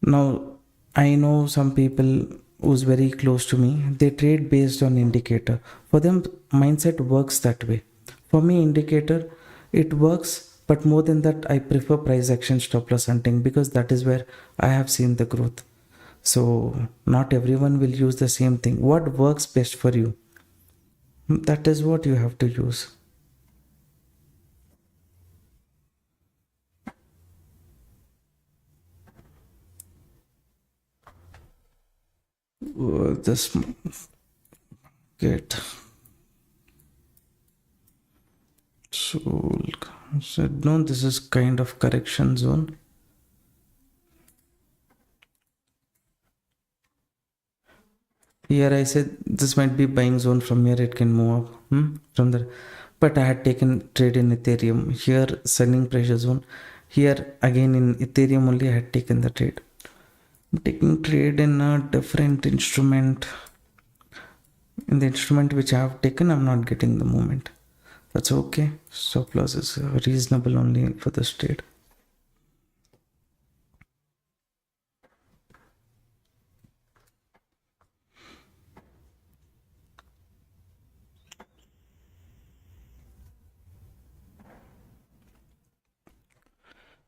Now I know some people who's very close to me, they trade based on indicator. For them, mindset works that way. For me, indicator, it works, but more than that, I prefer price action stop loss hunting because that is where I have seen the growth. So not everyone will use the same thing. What works best for you? That is what you have to use. This get so said no, this is kind of correction zone. Here I said this might be buying zone. From here it can move up from there, but I had taken trade in Ethereum. Here selling pressure zone. Here again in Ethereum only I had taken the trade. I'm taking trade in a different instrument. In the instrument which I have taken, I'm not getting the movement. That's okay. Stop loss is reasonable only for this trade.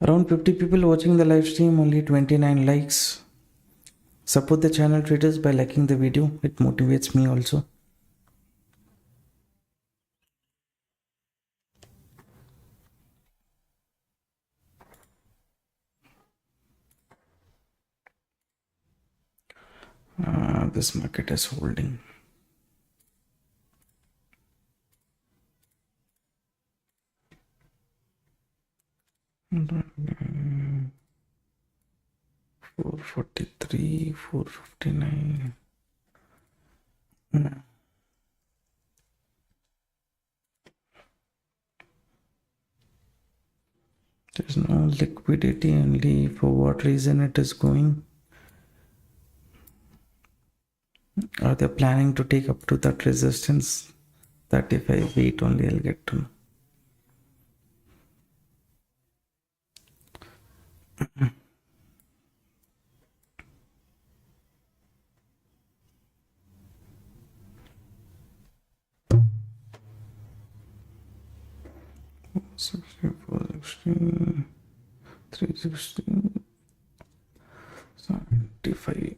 Around 50 people watching the live stream, only 29 likes. Support the channel traders by liking the video. It motivates me also. This market is holding. $443, $459. There's no liquidity only. For what reason it is going? or they're planning to take up to that resistance, that if I wait only I'll get to know. $64.16, $3.16, $75.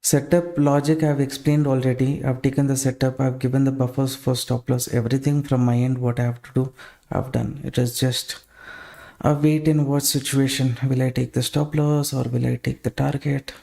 Setup logic I've explained already. I've taken the setup, I've given the buffers for stop loss, everything from my end, what I have to do, I've done. It is just a wait and watch situation. Will I take the stop loss or will I take the target?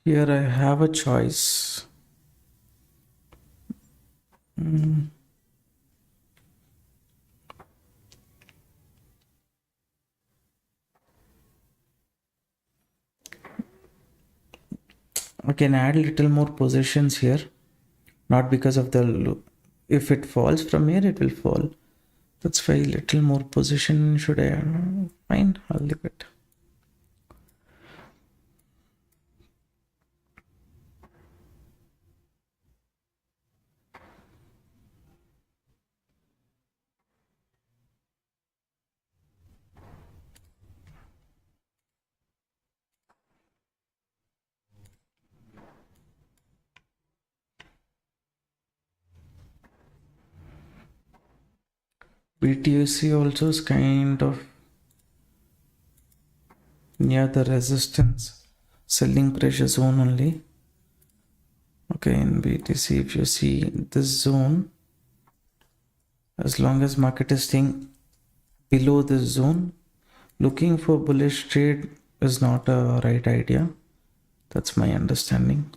Here I have a choice. I can add little more positions here, not because of the if it falls from here it will fall. That's why little more position should I add? Fine, I'll leave it. BTUC also is kind of near the resistance selling pressure zone only. Okay, in BTC if you see this zone, as long as market is staying below this zone, looking for bullish trade is not a right idea. That's my understanding.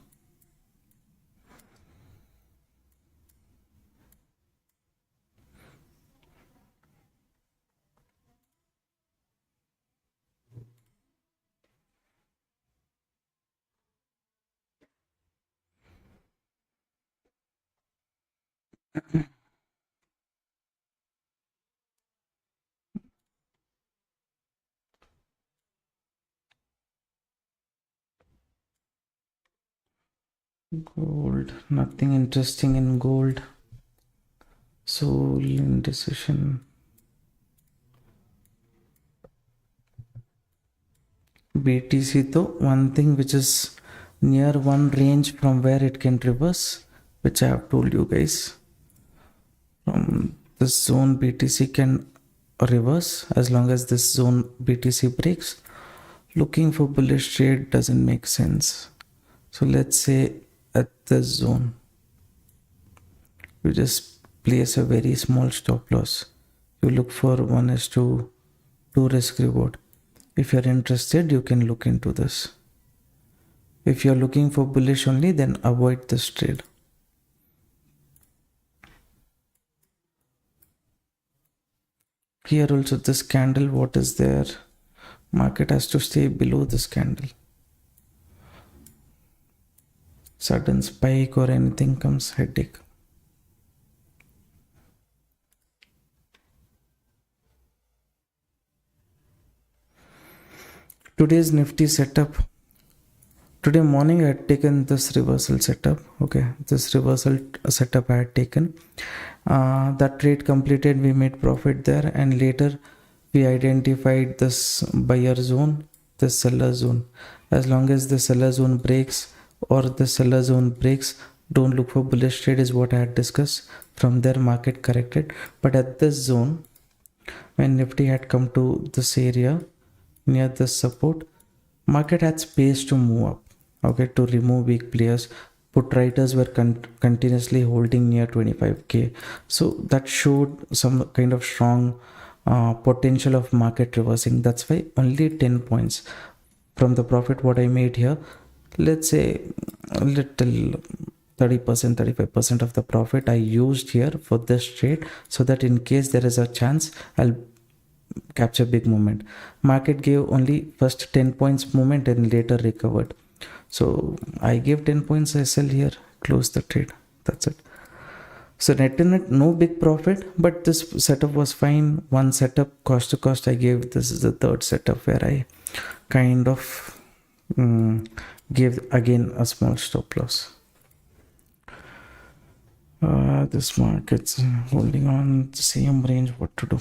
Gold, nothing interesting in gold. Soul indecision. BTC though, one thing which is near one range from where it can reverse, which I have told you guys. From this zone BTC can reverse as long as this zone BTC breaks. Looking for bullish trade doesn't make sense. So let's say at this zone, you just place a very small stop loss. You look for 1:2 risk reward. If you're interested, you can look into this. If you're looking for bullish only, then avoid this trade. Here also this candle, what is there? Market has to stay below this candle. Sudden spike or anything comes, headache. Today's Nifty setup. Today morning I had taken this reversal setup. Okay, this reversal setup I had taken. That trade completed, we made profit there, and later we identified this buyer zone, this seller zone. As long as the seller zone breaks or the seller zone breaks, don't look for bullish trade is what I had discussed. From there market corrected, but at this zone, when Nifty had come to this area near this support, market had space to move up. Okay, to remove weak players. Put writers were continuously holding near 25k, so that showed some kind of strong potential of market reversing. That's why only 10 points from the profit what I made here, let's say a little 30%, 35% of the profit I used here for this trade, so that in case there is a chance, I'll capture big movement. Market gave only first 10 points movement and later recovered. So I gave 10 points, I sell here, close the trade. That's it. So net to net, no big profit, but this setup was fine. One setup, cost to cost, I gave. This is the third setup where I kind of gave again a small stop loss. This market's holding on the same range. What to do?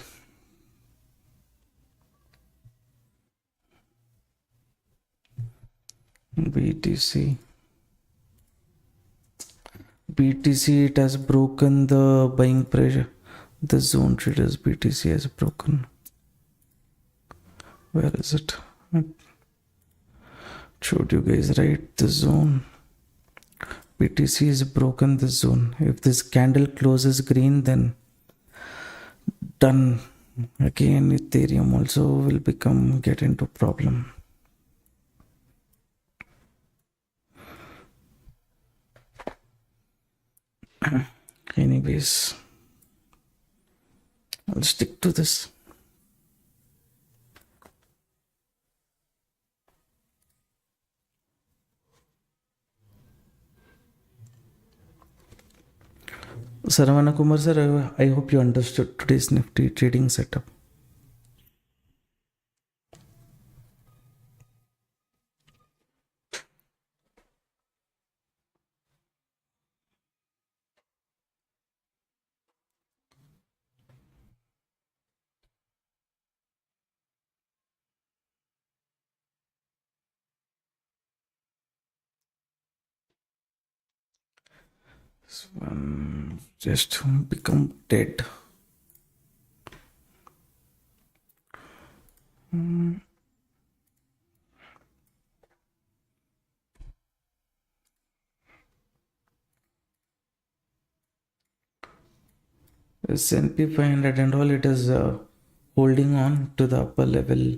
BTC, it has broken the buying pressure. The zone traders, BTC has broken. Where is it? I showed you guys, right? The zone. BTC is broken this zone. If this candle closes green, then done. Again, Ethereum also will get into problem. Anyways, I'll stick to this. Saravana Kumar sir, I hope you understood today's Nifty trading setup. This one just become dead. S&P 500 and all, it is holding on to the upper level.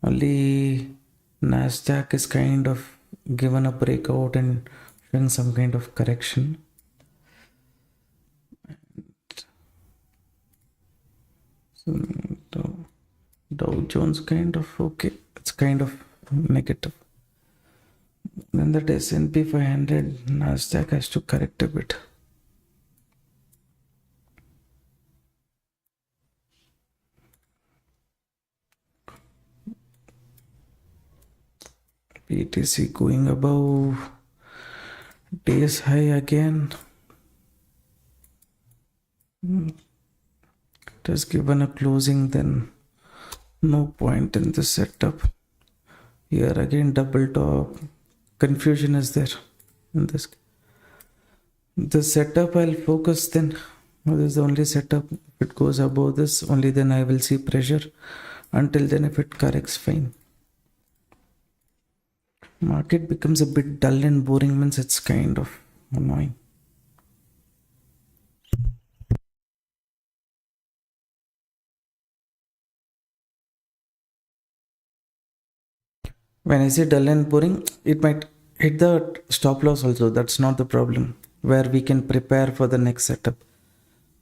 Only Nasdaq is kind of given a breakout and showing some kind of correction. So Dow Jones kind of okay. It's kind of negative. Then that S&P 500, Nasdaq has to correct a bit. BTC going above day's high again. It has given a closing, then no point in this setup. Here again double top. Confusion is there in this. The setup I'll focus then. This is the only setup. If it goes above this, only then I will see pressure. Until then, if it corrects, fine. Market becomes a bit dull and boring, means it's kind of annoying. When I say dull and boring, it might hit the stop loss also. That's not the problem, where we can prepare for the next setup.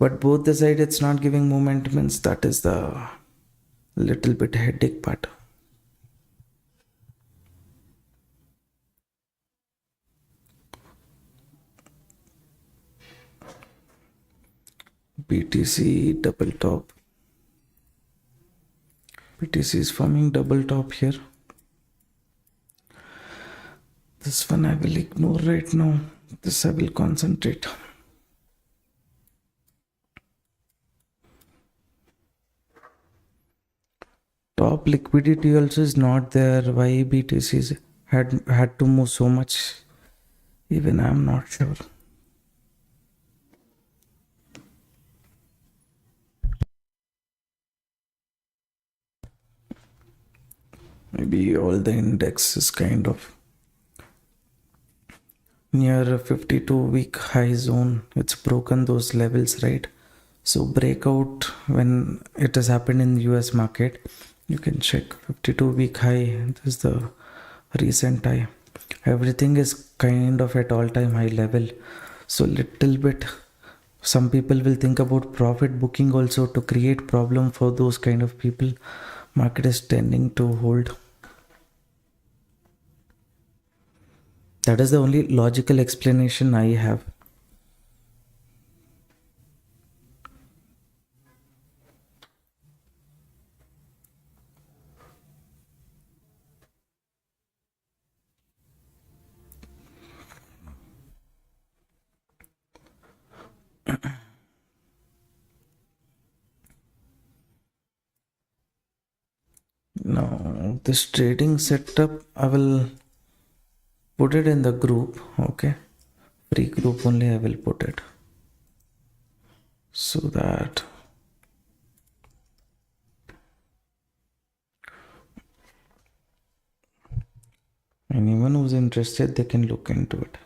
But both the side it's not giving movement, means that is the little bit headache part. BTC double top. BTC is forming double top here. This one I will ignore right now. This I will concentrate. Top liquidity also is not there. Why BTC had to move so much? Even I am not sure. Maybe all the index is kind of near a 52-week high zone. It's broken those levels, right? So breakout when it has happened in the US market, you can check 52-week high. This is the recent high. everything is kind of at all-time high level. So little bit, some people will think about profit booking also to create problem for those kind of people. Market is tending to hold. That is the only logical explanation I have. Now this trading setup, I will put it in the group. Okay, free group only I will put it, so that anyone who's interested, they can look into it.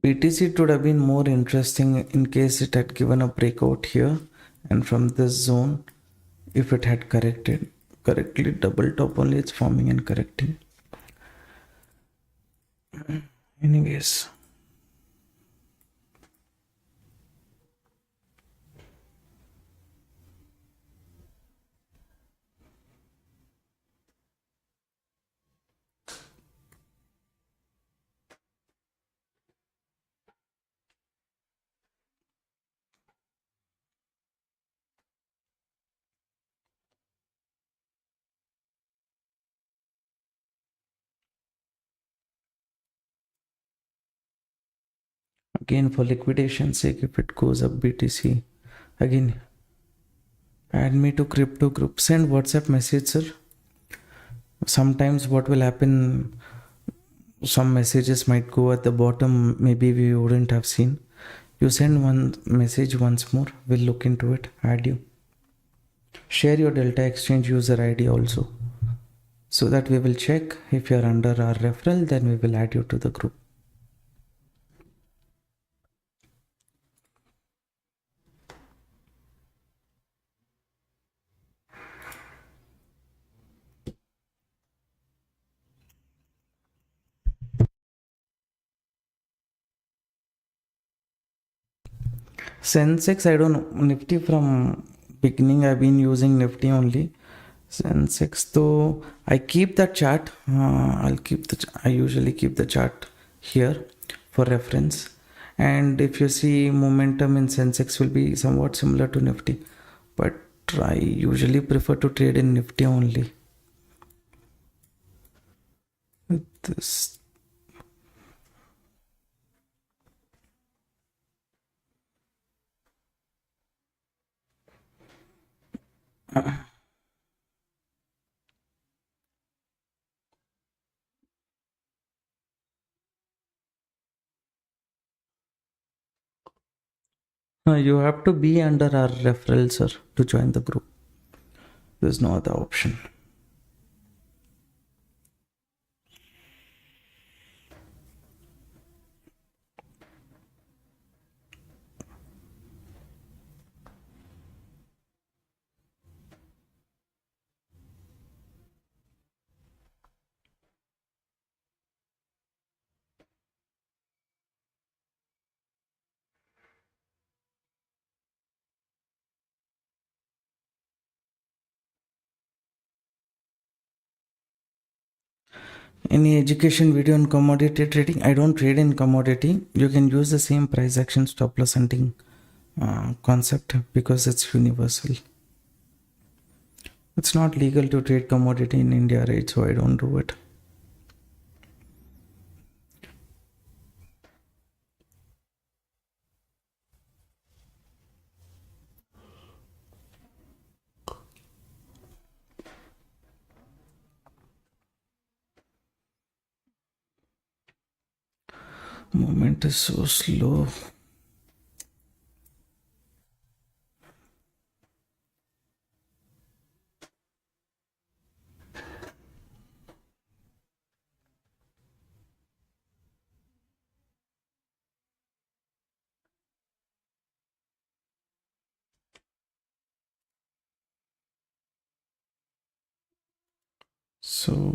BTC it would have been more interesting in case it had given a breakout here, and from this zone, if it had corrected correctly, double top only it's forming and correcting. Anyways, again for liquidation sake, if it goes up BTC, again add me to crypto group, send WhatsApp message, sir. Sometimes what will happen, some messages might go at the bottom, maybe we wouldn't have seen. You send one message once more, we'll look into it, add you. Share your Delta Exchange user ID also, so that we will check. If you are under our referral, then we will add you to the group. Sensex, I don't know. Nifty from beginning, I've been using Nifty only. Sensex, though, I keep the chart. I usually keep the chart here for reference. And if you see, momentum in Sensex will be somewhat similar to Nifty, but I usually prefer to trade in Nifty only. This. You have to be under our referral, sir, to join the group. There's no other option. Any education video on commodity trading? I don't trade in commodity. You can use the same price action stop loss hunting concept because it's universal. It's not legal to trade commodity in India, right? So I don't do it. Movement is so slow. So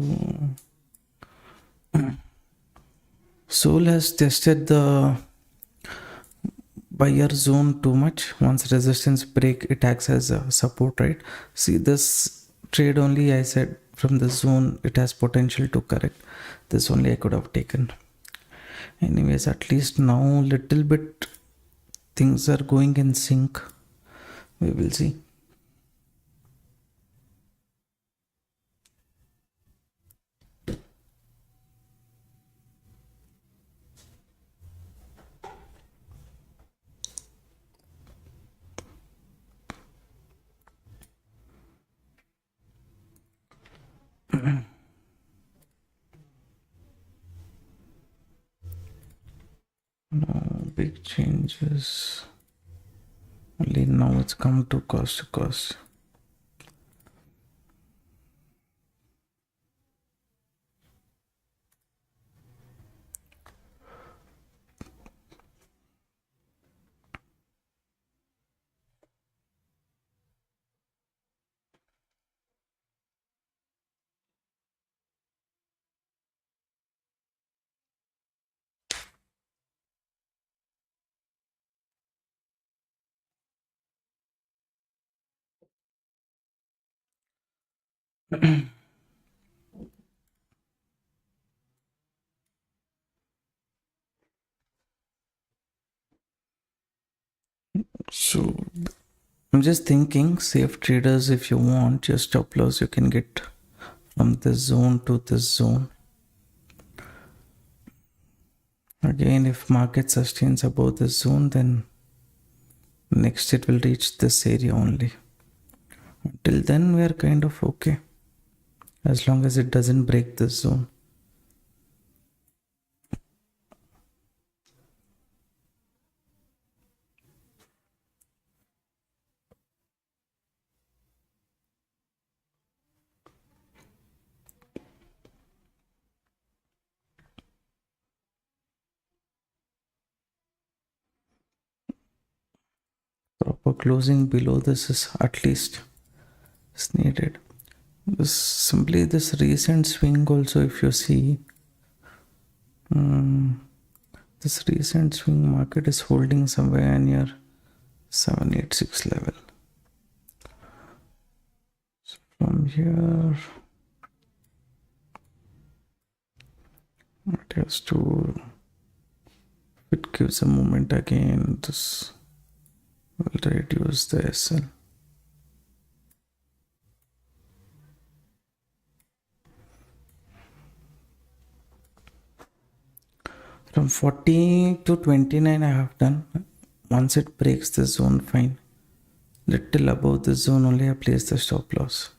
Soul has tested the buyer zone too much. Once resistance break, it acts as a support, right? See this trade only, I said from the zone it has potential to correct. This only I could have taken. Anyways, at least now little bit things are going in sync. We will see. No big changes. Only now it's come to cost to cost. So I'm just thinking, safe traders, if you want your stop loss, you can get from this zone to this zone. Again, if market sustains above this zone, then next it will reach this area only. Until then, we are kind of okay, as long as it doesn't break this zone. Proper closing below this is at least is needed. Simply this recent swing also, if you see, this recent swing market is holding somewhere near 786 level. So from here it has to, if it gives a movement again, this will reduce the SL. From 40 to 29 I have done. Once it breaks the zone, fine. Little above the zone only I place the stop loss.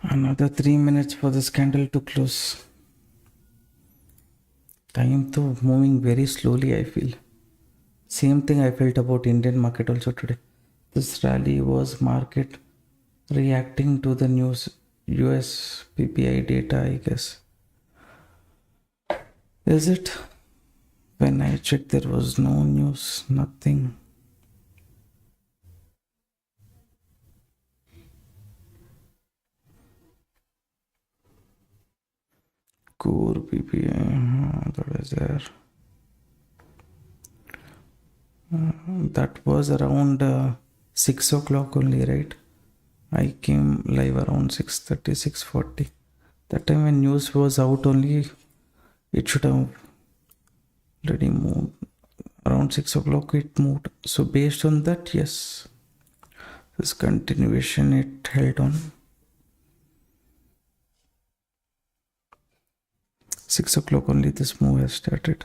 Another 3 minutes for this candle to close. Time to moving very slowly, I feel. Same thing I felt about Indian market also today. This rally was market reacting to the news, US PPI data, I guess. Is it? When I checked, there was no news, nothing. Core PPI, that is there. That was around 6 o'clock only, right? I came live around 6:30, 6:40. That time when news was out only, it should have already moved. Around 6 o'clock it moved. So based on that, yes, this continuation it held on. 6 o'clock only this move has started.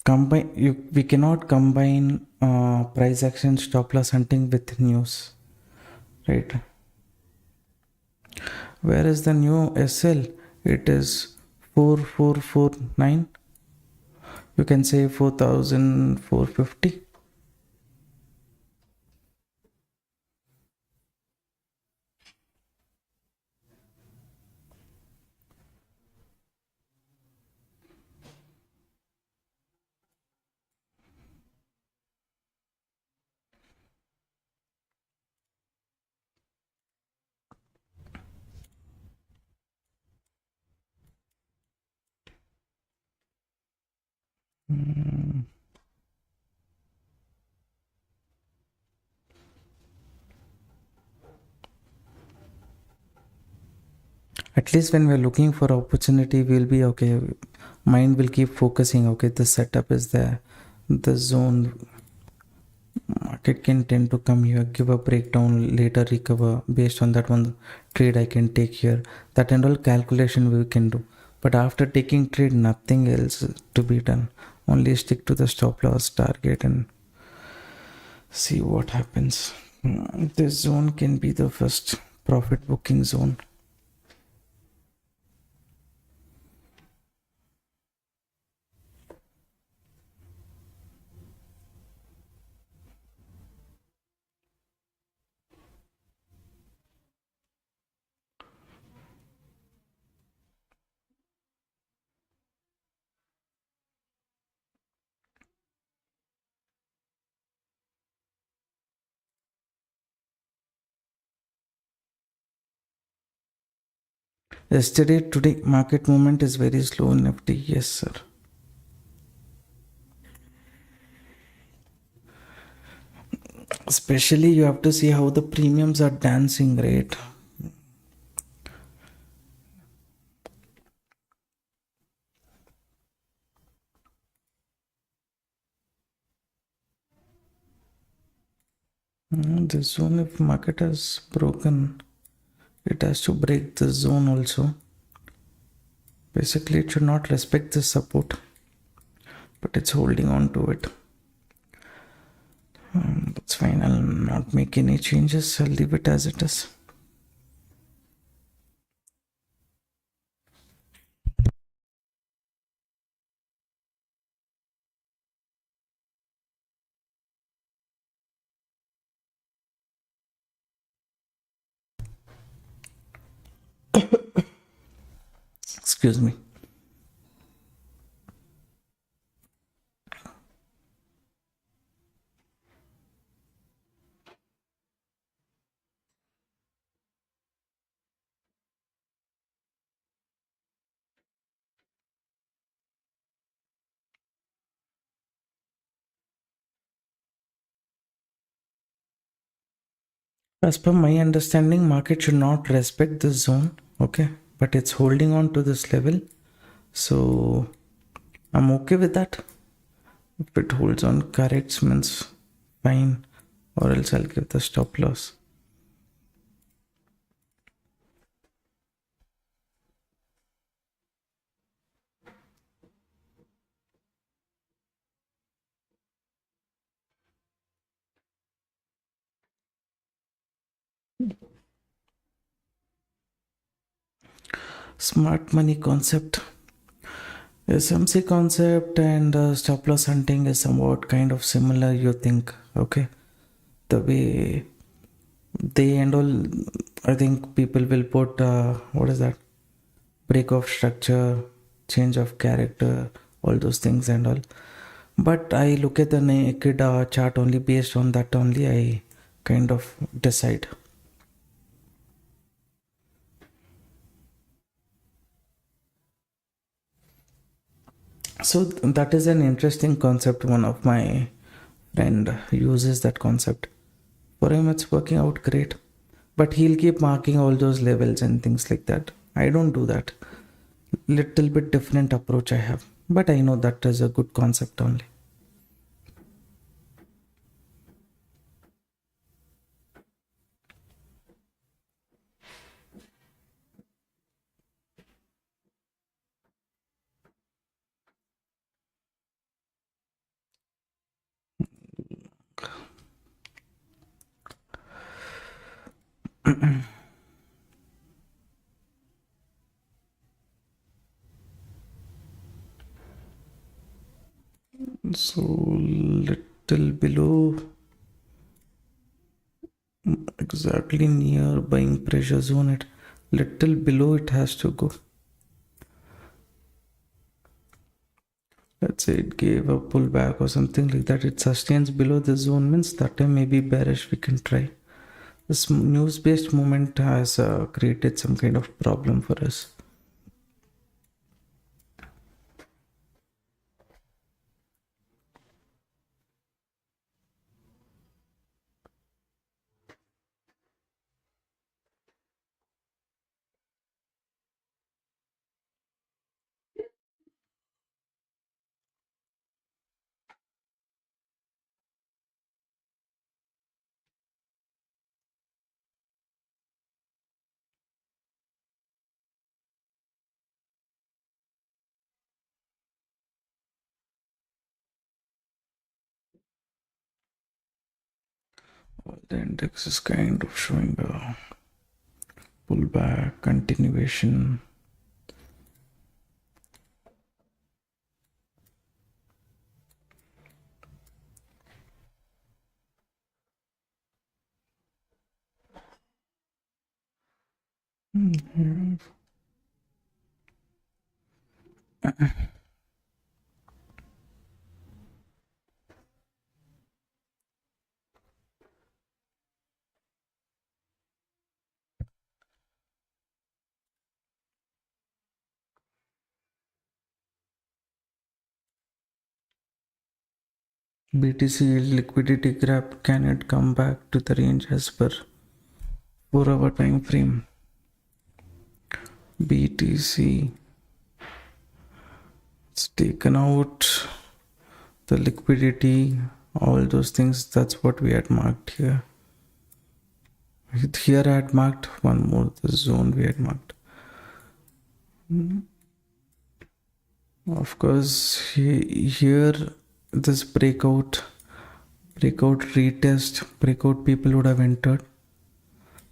We cannot combine price action, stop loss hunting with news, right? Where is the new SL? It is 4449. You can say 4,450. At least when we're looking for opportunity, we'll be okay. Mind will keep focusing. Okay, the setup is there. The zone market can tend to come here, give a breakdown, later recover. Based on that one trade I can take here. That and all calculation we can do. But after taking trade, nothing else to be done. Only stick to the stop loss target and see what happens. This zone can be the first profit booking zone. Today market movement is very slow in FD. Yes, sir. Especially you have to see how the premiums are dancing, right? The zone, if market has broken, it has to break the zone also. Basically, it should not respect the support, but it's holding on to it. That's fine. I'll not make any changes. I'll leave it as it is. Excuse me. As per my understanding, market should not respect this zone, okay? But it's holding on to this level. So I'm okay with that. If it holds on, corrects means fine, or else I'll give the stop loss. Smart money concept. SMC concept and stop loss hunting is somewhat kind of similar, you think, okay? The way they and all, I think people will put, what is that? Break of structure, change of character, all those things and all. But I look at the naked chart only, based on that only I kind of decide. So that is an interesting concept. One of my and uses that concept. For him, it's working out great. But he'll keep marking all those levels and things like that. I don't do that. Little bit different approach I have. But I know that is a good concept only. So little below, exactly near buying pressure zone, it little below it has to go. Let's say it gave a pullback or something like that. It sustains below the zone, means that time maybe bearish we can try. This news based movement has created some kind of problem for us. The index is kind of showing a pullback continuation. BTC liquidity grab, can it come back to the range as per 4-hour time frame? BTC, it's taken out the liquidity, all those things. That's what we had marked here. Here I had marked one more, the zone we had marked. Of course, here this breakout retest, breakout people would have entered.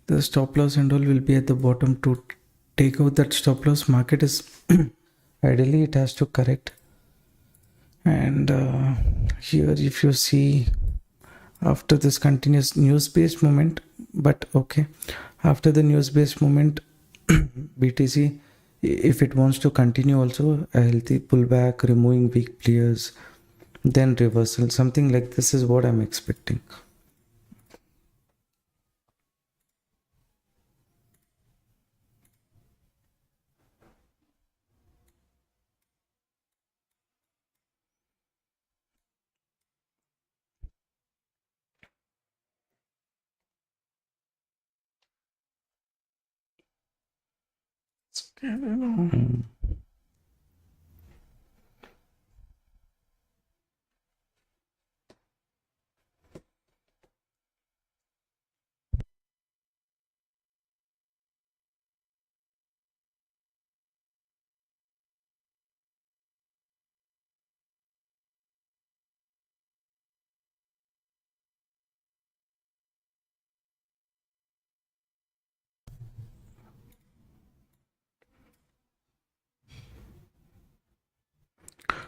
The stop loss and all will be at the bottom. To take out that stop loss, market is ideally it has to correct. And here if you see, after this continuous news based movement, but okay, after the news based movement, BTC, if it wants to continue also a healthy pullback, removing weak players, then reversal, something like this is what I'm expecting.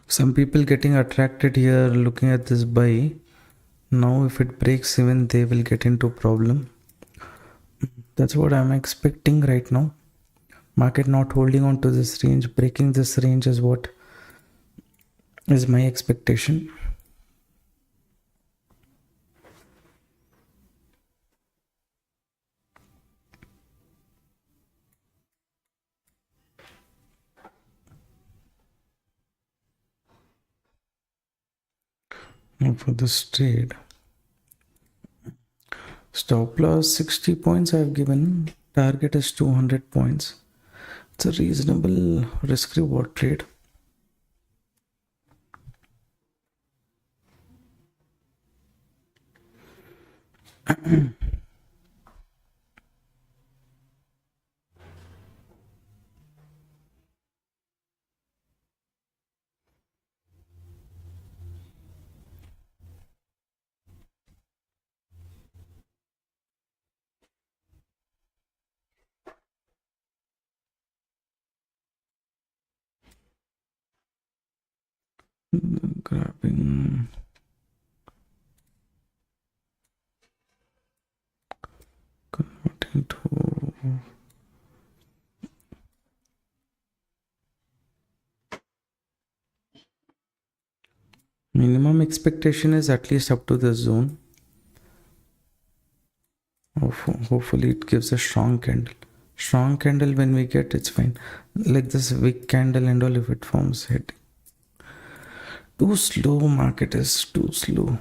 Some people getting attracted here looking at this buy. Now if it breaks even, they will get into problem. That's what I'm expecting right now. Market not holding on to this range, breaking this range is what is my expectation. for this trade. Stop loss 60 points I've given. Target is 200 points. It's a reasonable risk reward trade. Grabbing. Converting to. Minimum expectation is at least up to the zone. Hopefully it gives a strong candle. Strong candle when we get, it's fine. Like this weak candle and all, if it forms head. Too slow, market is too slow.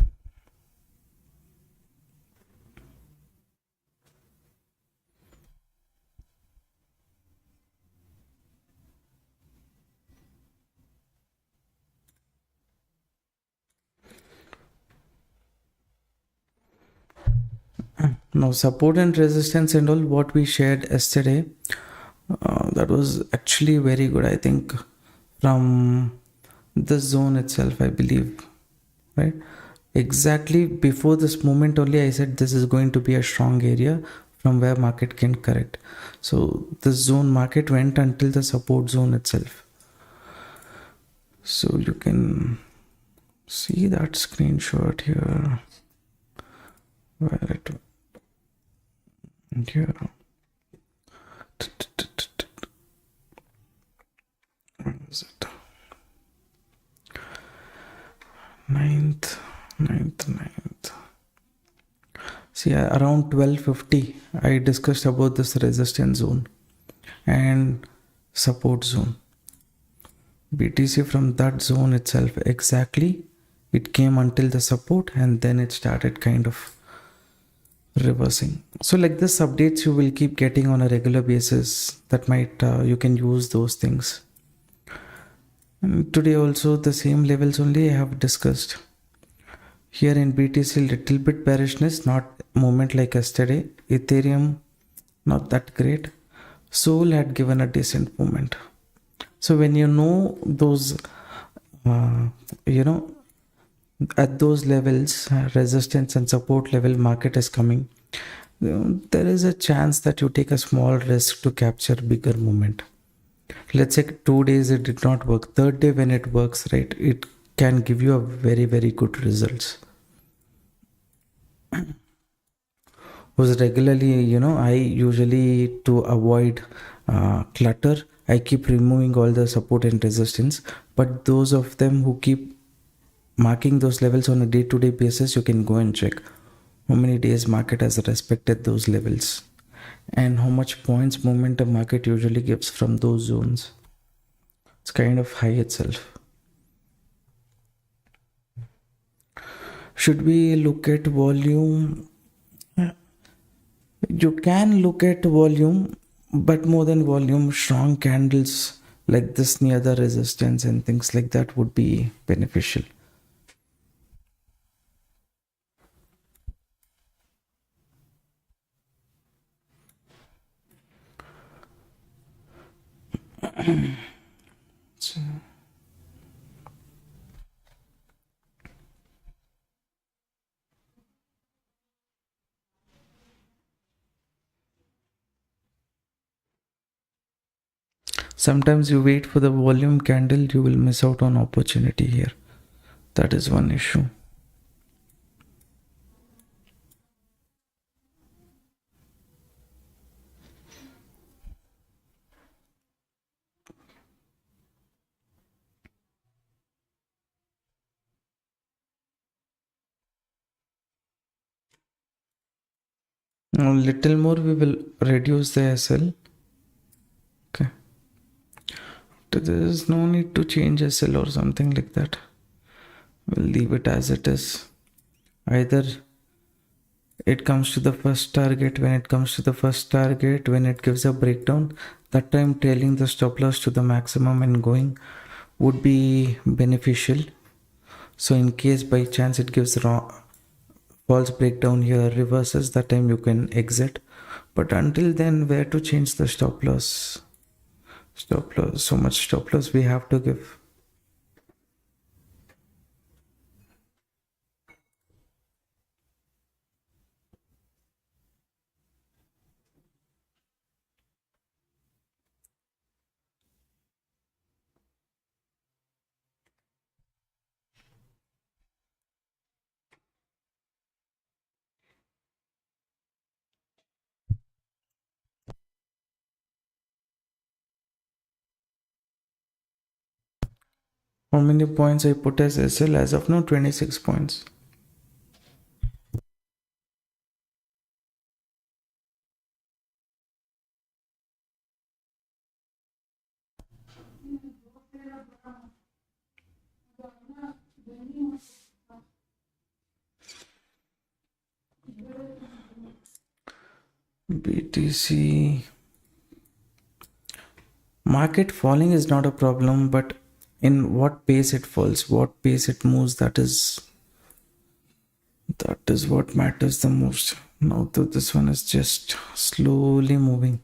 Now support and resistance and all what we shared yesterday, that was actually very good. I think from the zone itself, I believe, right? Exactly before this moment only I said this is going to be a strong area from where market can correct. So the zone market went until the support zone itself. So you can see that screenshot here where it here. Where is it? Ninth. See, around 12:50 I discussed about this resistance zone and support zone. BTC from that zone itself exactly, it came until the support and then it started kind of reversing. So like this updates you will keep getting on a regular basis. That might you can use those things. And today also the same levels only I have discussed. Here in BTC little bit bearishness, not movement like yesterday. Ethereum not that great. Sol had given a decent movement. So when you know those at those levels, resistance and support level market is coming, there is a chance that you take a small risk to capture bigger movement. Let's say 2 days it did not work. Third day when it works, right, it can give you a very, very good results. Was regularly, I usually, to avoid clutter, I keep removing all the support and resistance. But those of them who keep marking those levels on a day-to-day basis, you can go and check how many days market has respected those levels and how much points momentum market usually gives from those zones. It's kind of high itself. Should we look at volume? You can look at volume, but more than volume, strong candles like this near the resistance and things like that would be beneficial. So, sometimes you wait for the volume candle, you will miss out on opportunity here. That is one issue. A little more we will reduce the SL. Okay. There is no need to change SL or something like that. We'll leave it as it is. Either it comes to the first target. When it comes to the first target, when it gives a breakdown, that time trailing the stop loss to the maximum and going would be beneficial. So in case by chance it gives wrong false breakdown here, reverses, that time you can exit. But until then, where to change the stop loss? Stop loss, so much stop loss we have to give. How many points I put as SL? As of now, 26 points. BTC market falling is not a problem, but in what pace it falls, what pace it moves, that is what matters the most. Now this one is just slowly moving.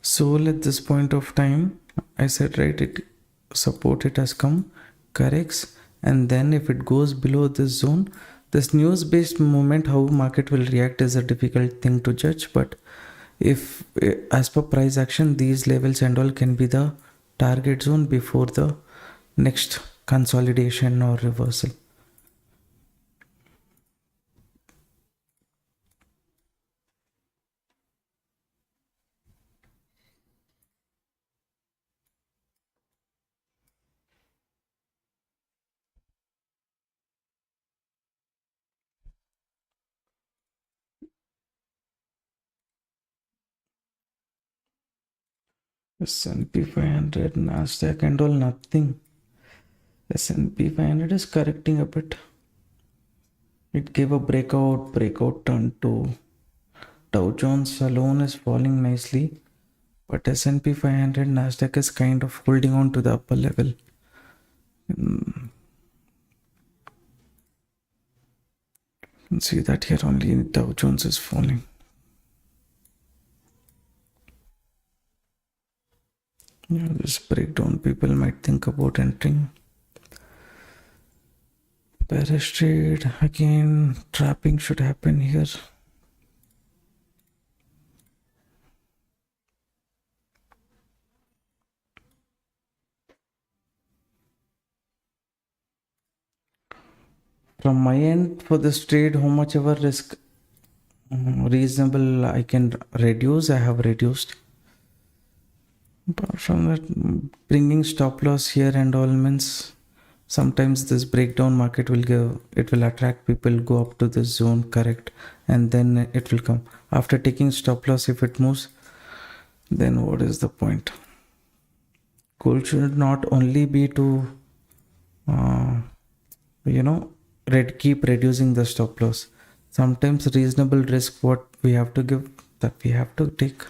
So at this point of time, I said, right, it support, it has come, corrects, and then if it goes below this zone, this news based movement, how market will react is a difficult thing to judge. But if as per price action, these levels and all can be the target zone before the next consolidation or reversal. S&P 500, Nasdaq and all, nothing. S&P 500 is correcting a bit. It gave a breakout turned to Dow Jones alone is falling nicely, but S&P 500, Nasdaq is kind of holding on to the upper level. You can see that here only Dow Jones is falling. Yeah, this breakdown, people might think about entering. Bearish trade again, trapping should happen here. From my end, for this trade, how much ever risk reasonable I can reduce, I have reduced. Apart from that, bringing stop loss here and all means sometimes this breakdown market will attract people, go up to this zone, correct, and then it will come. After taking stop loss, if it moves, then what is the point? Goal should not only be to uh, keep reducing the stop loss. Sometimes reasonable risk what we have to give, that we have to take.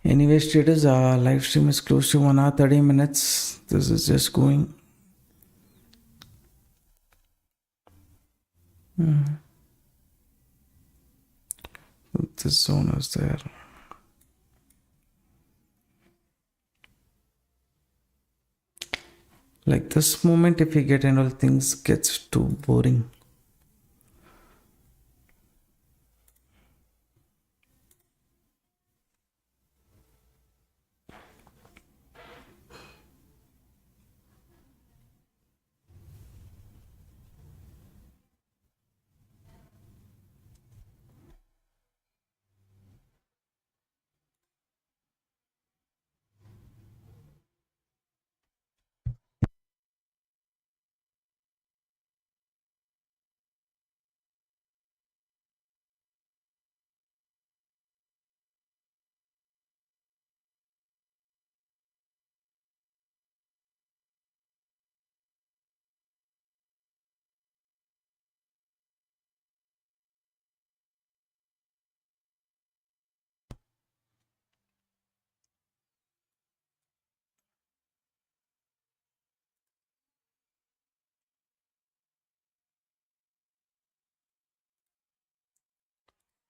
Anyways, traders, live stream is close to 1 hour 30 minutes. This is just going. This zone is there. Like this moment, if you get and all, things gets too boring.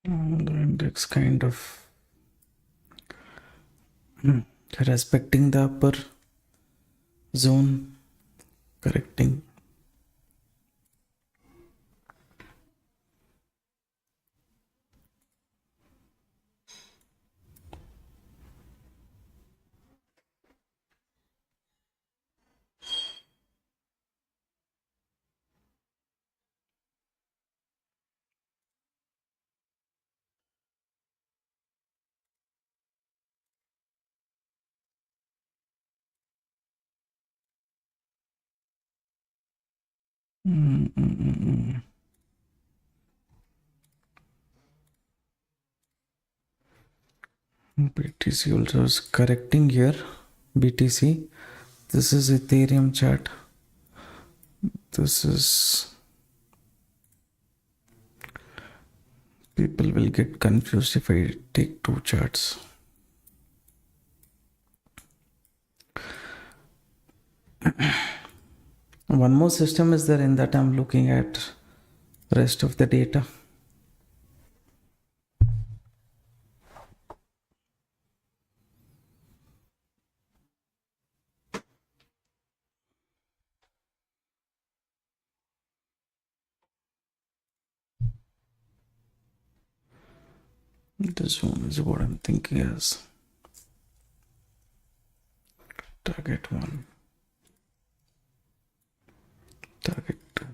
The index kind of respecting the upper zone, correcting. BTC also is correcting here. BTC. This is Ethereum chart. This is. People will get confused if I take two charts. One more system is there in that I'm looking at rest of the data. This one is what I'm thinking as target 1, target 2.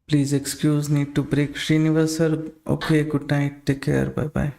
Please excuse, need to break. Srinivas sir, okay, good night, take care, bye bye.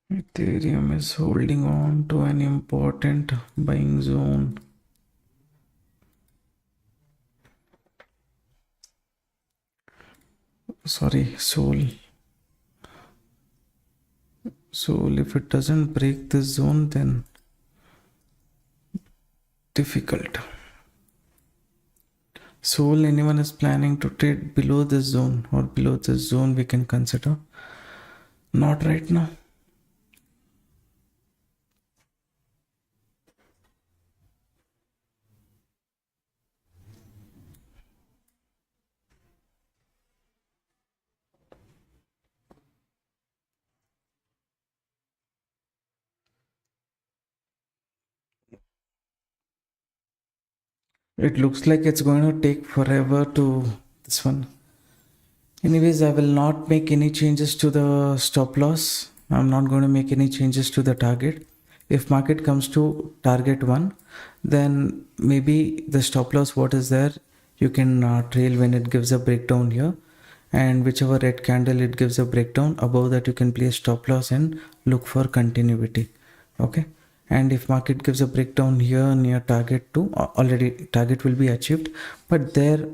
Ethereum is holding on to an important buying zone. Sorry, Sol. Sol, if it doesn't break this zone, then difficult. Sol, anyone is planning to trade below this zone or below this zone, we can consider. Not right now. It looks like it's going to take forever to this one. Anyways, I will not make any changes to the stop loss. I'm not going to make any changes to the target. If market comes to target 1, then maybe the stop loss what is there, you can trail when it gives a breakdown here, and whichever red candle it gives a breakdown above that, you can place stop loss and look for continuity. Okay, and if market gives a breakdown here near target 2, already target will be achieved, but there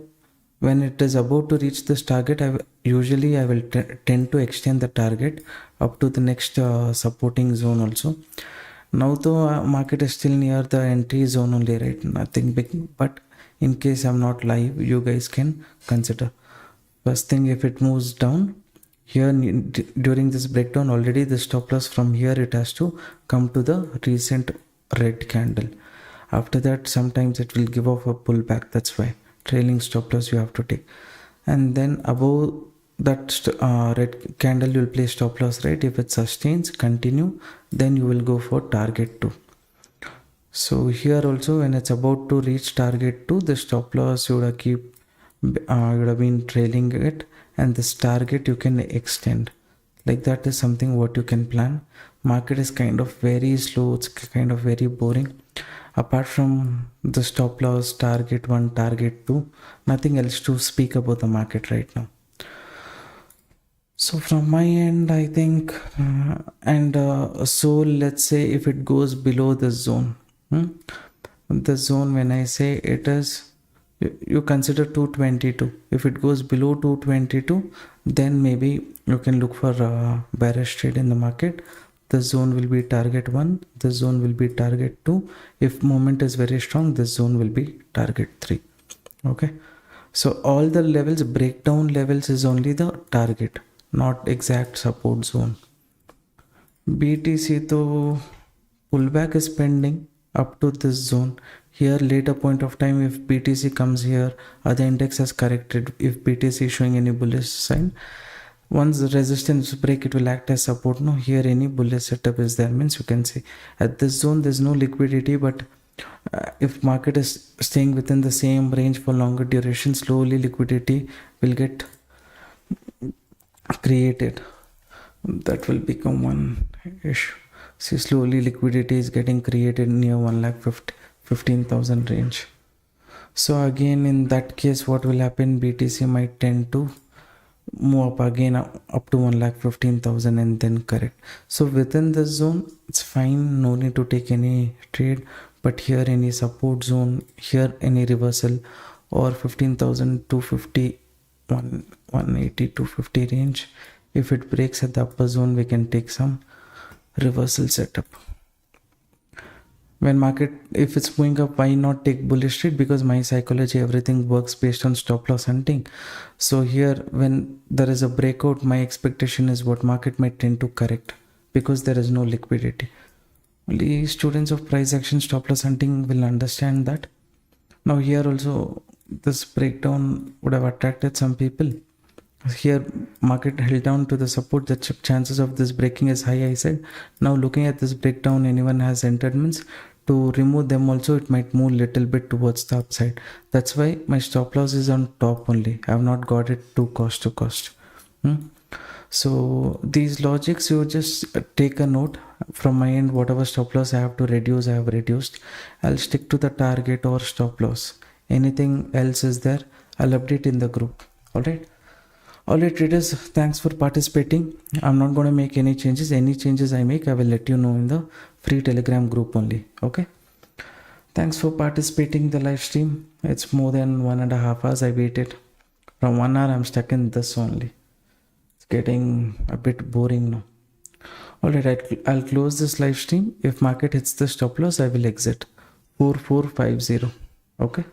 when it is about to reach this target, I will tend to extend the target up to the next supporting zone also. Now the market is still near the entry zone only, right? Nothing big, but in case I'm not live, you guys can consider. First thing, if it moves down here during this breakdown, already the stop loss from here, it has to come to the recent red candle. After that, sometimes it will give off a pullback. That's why trailing stop loss you have to take. And then above that red candle, you'll place stop loss, right? If it sustains, continue, then you will go for target 2. So here also, when it's about to reach target 2, the stop loss you would have been trailing it, and this target you can extend like that is something what you can plan. Market is kind of very slow, it's kind of very boring. Apart from the stop loss, target 1, target 2, nothing else to speak about the market right now. So from my end, I think, so let's say if it goes below the zone, the zone, when I say it is, you consider 222. If it goes below 222, then maybe you can look for a bearish trade in the market. The zone will be target 1, the zone will be target 2. If movement is very strong, this zone will be target 3. Okay, so all the levels, breakdown levels is only the target, not exact support zone. BTC to pullback is pending up to this zone. Here later point of time, if BTC comes here, other index has corrected. If BTC is showing any bullish sign, once the resistance break, it will act as support. No, here any bullish setup is there, means you can say at this zone there's no liquidity, but if market is staying within the same range for longer duration, slowly liquidity will get created. That will become one issue. See, slowly liquidity is getting created near 1,15,000 range. So again, in that case, what will happen? BTC might tend to move up again up to 1,15,000 and then correct. So within this zone, it's fine, no need to take any trade. But here any support zone, here any reversal, or 15,250, 180, 250 range. If it breaks at the upper zone, we can take some reversal setup. When market, if it's moving up, why not take bullish trade? Because my psychology, everything works based on stop loss hunting. So here, when there is a breakout, my expectation is what market might tend to correct because there is no liquidity. Only students of price action stop loss hunting will understand that. Now here also, this breakdown would have attracted some people. Here market held down to the support, the chances of this breaking is high, I said. Now looking at this breakdown, anyone has entered, means to remove them also it might move little bit towards the upside. That's why my stop loss is on top only. I have not got it to cost. So these logics, you just take a note. From my end, whatever stop loss I have to reduce, I have reduced. I'll stick to the target or stop loss. Anything else is there, I'll update in the group. Alright traders, thanks for participating. I'm not going to make any changes. Any changes I make, I will let you know in the free Telegram group only. Okay, thanks for participating in the live stream. It's more than 1.5 hours I waited. From 1 hour I'm stuck in this only. It's getting a bit boring now. Alright, I'll close this live stream. If market hits the stop loss, I will exit 4450. Okay.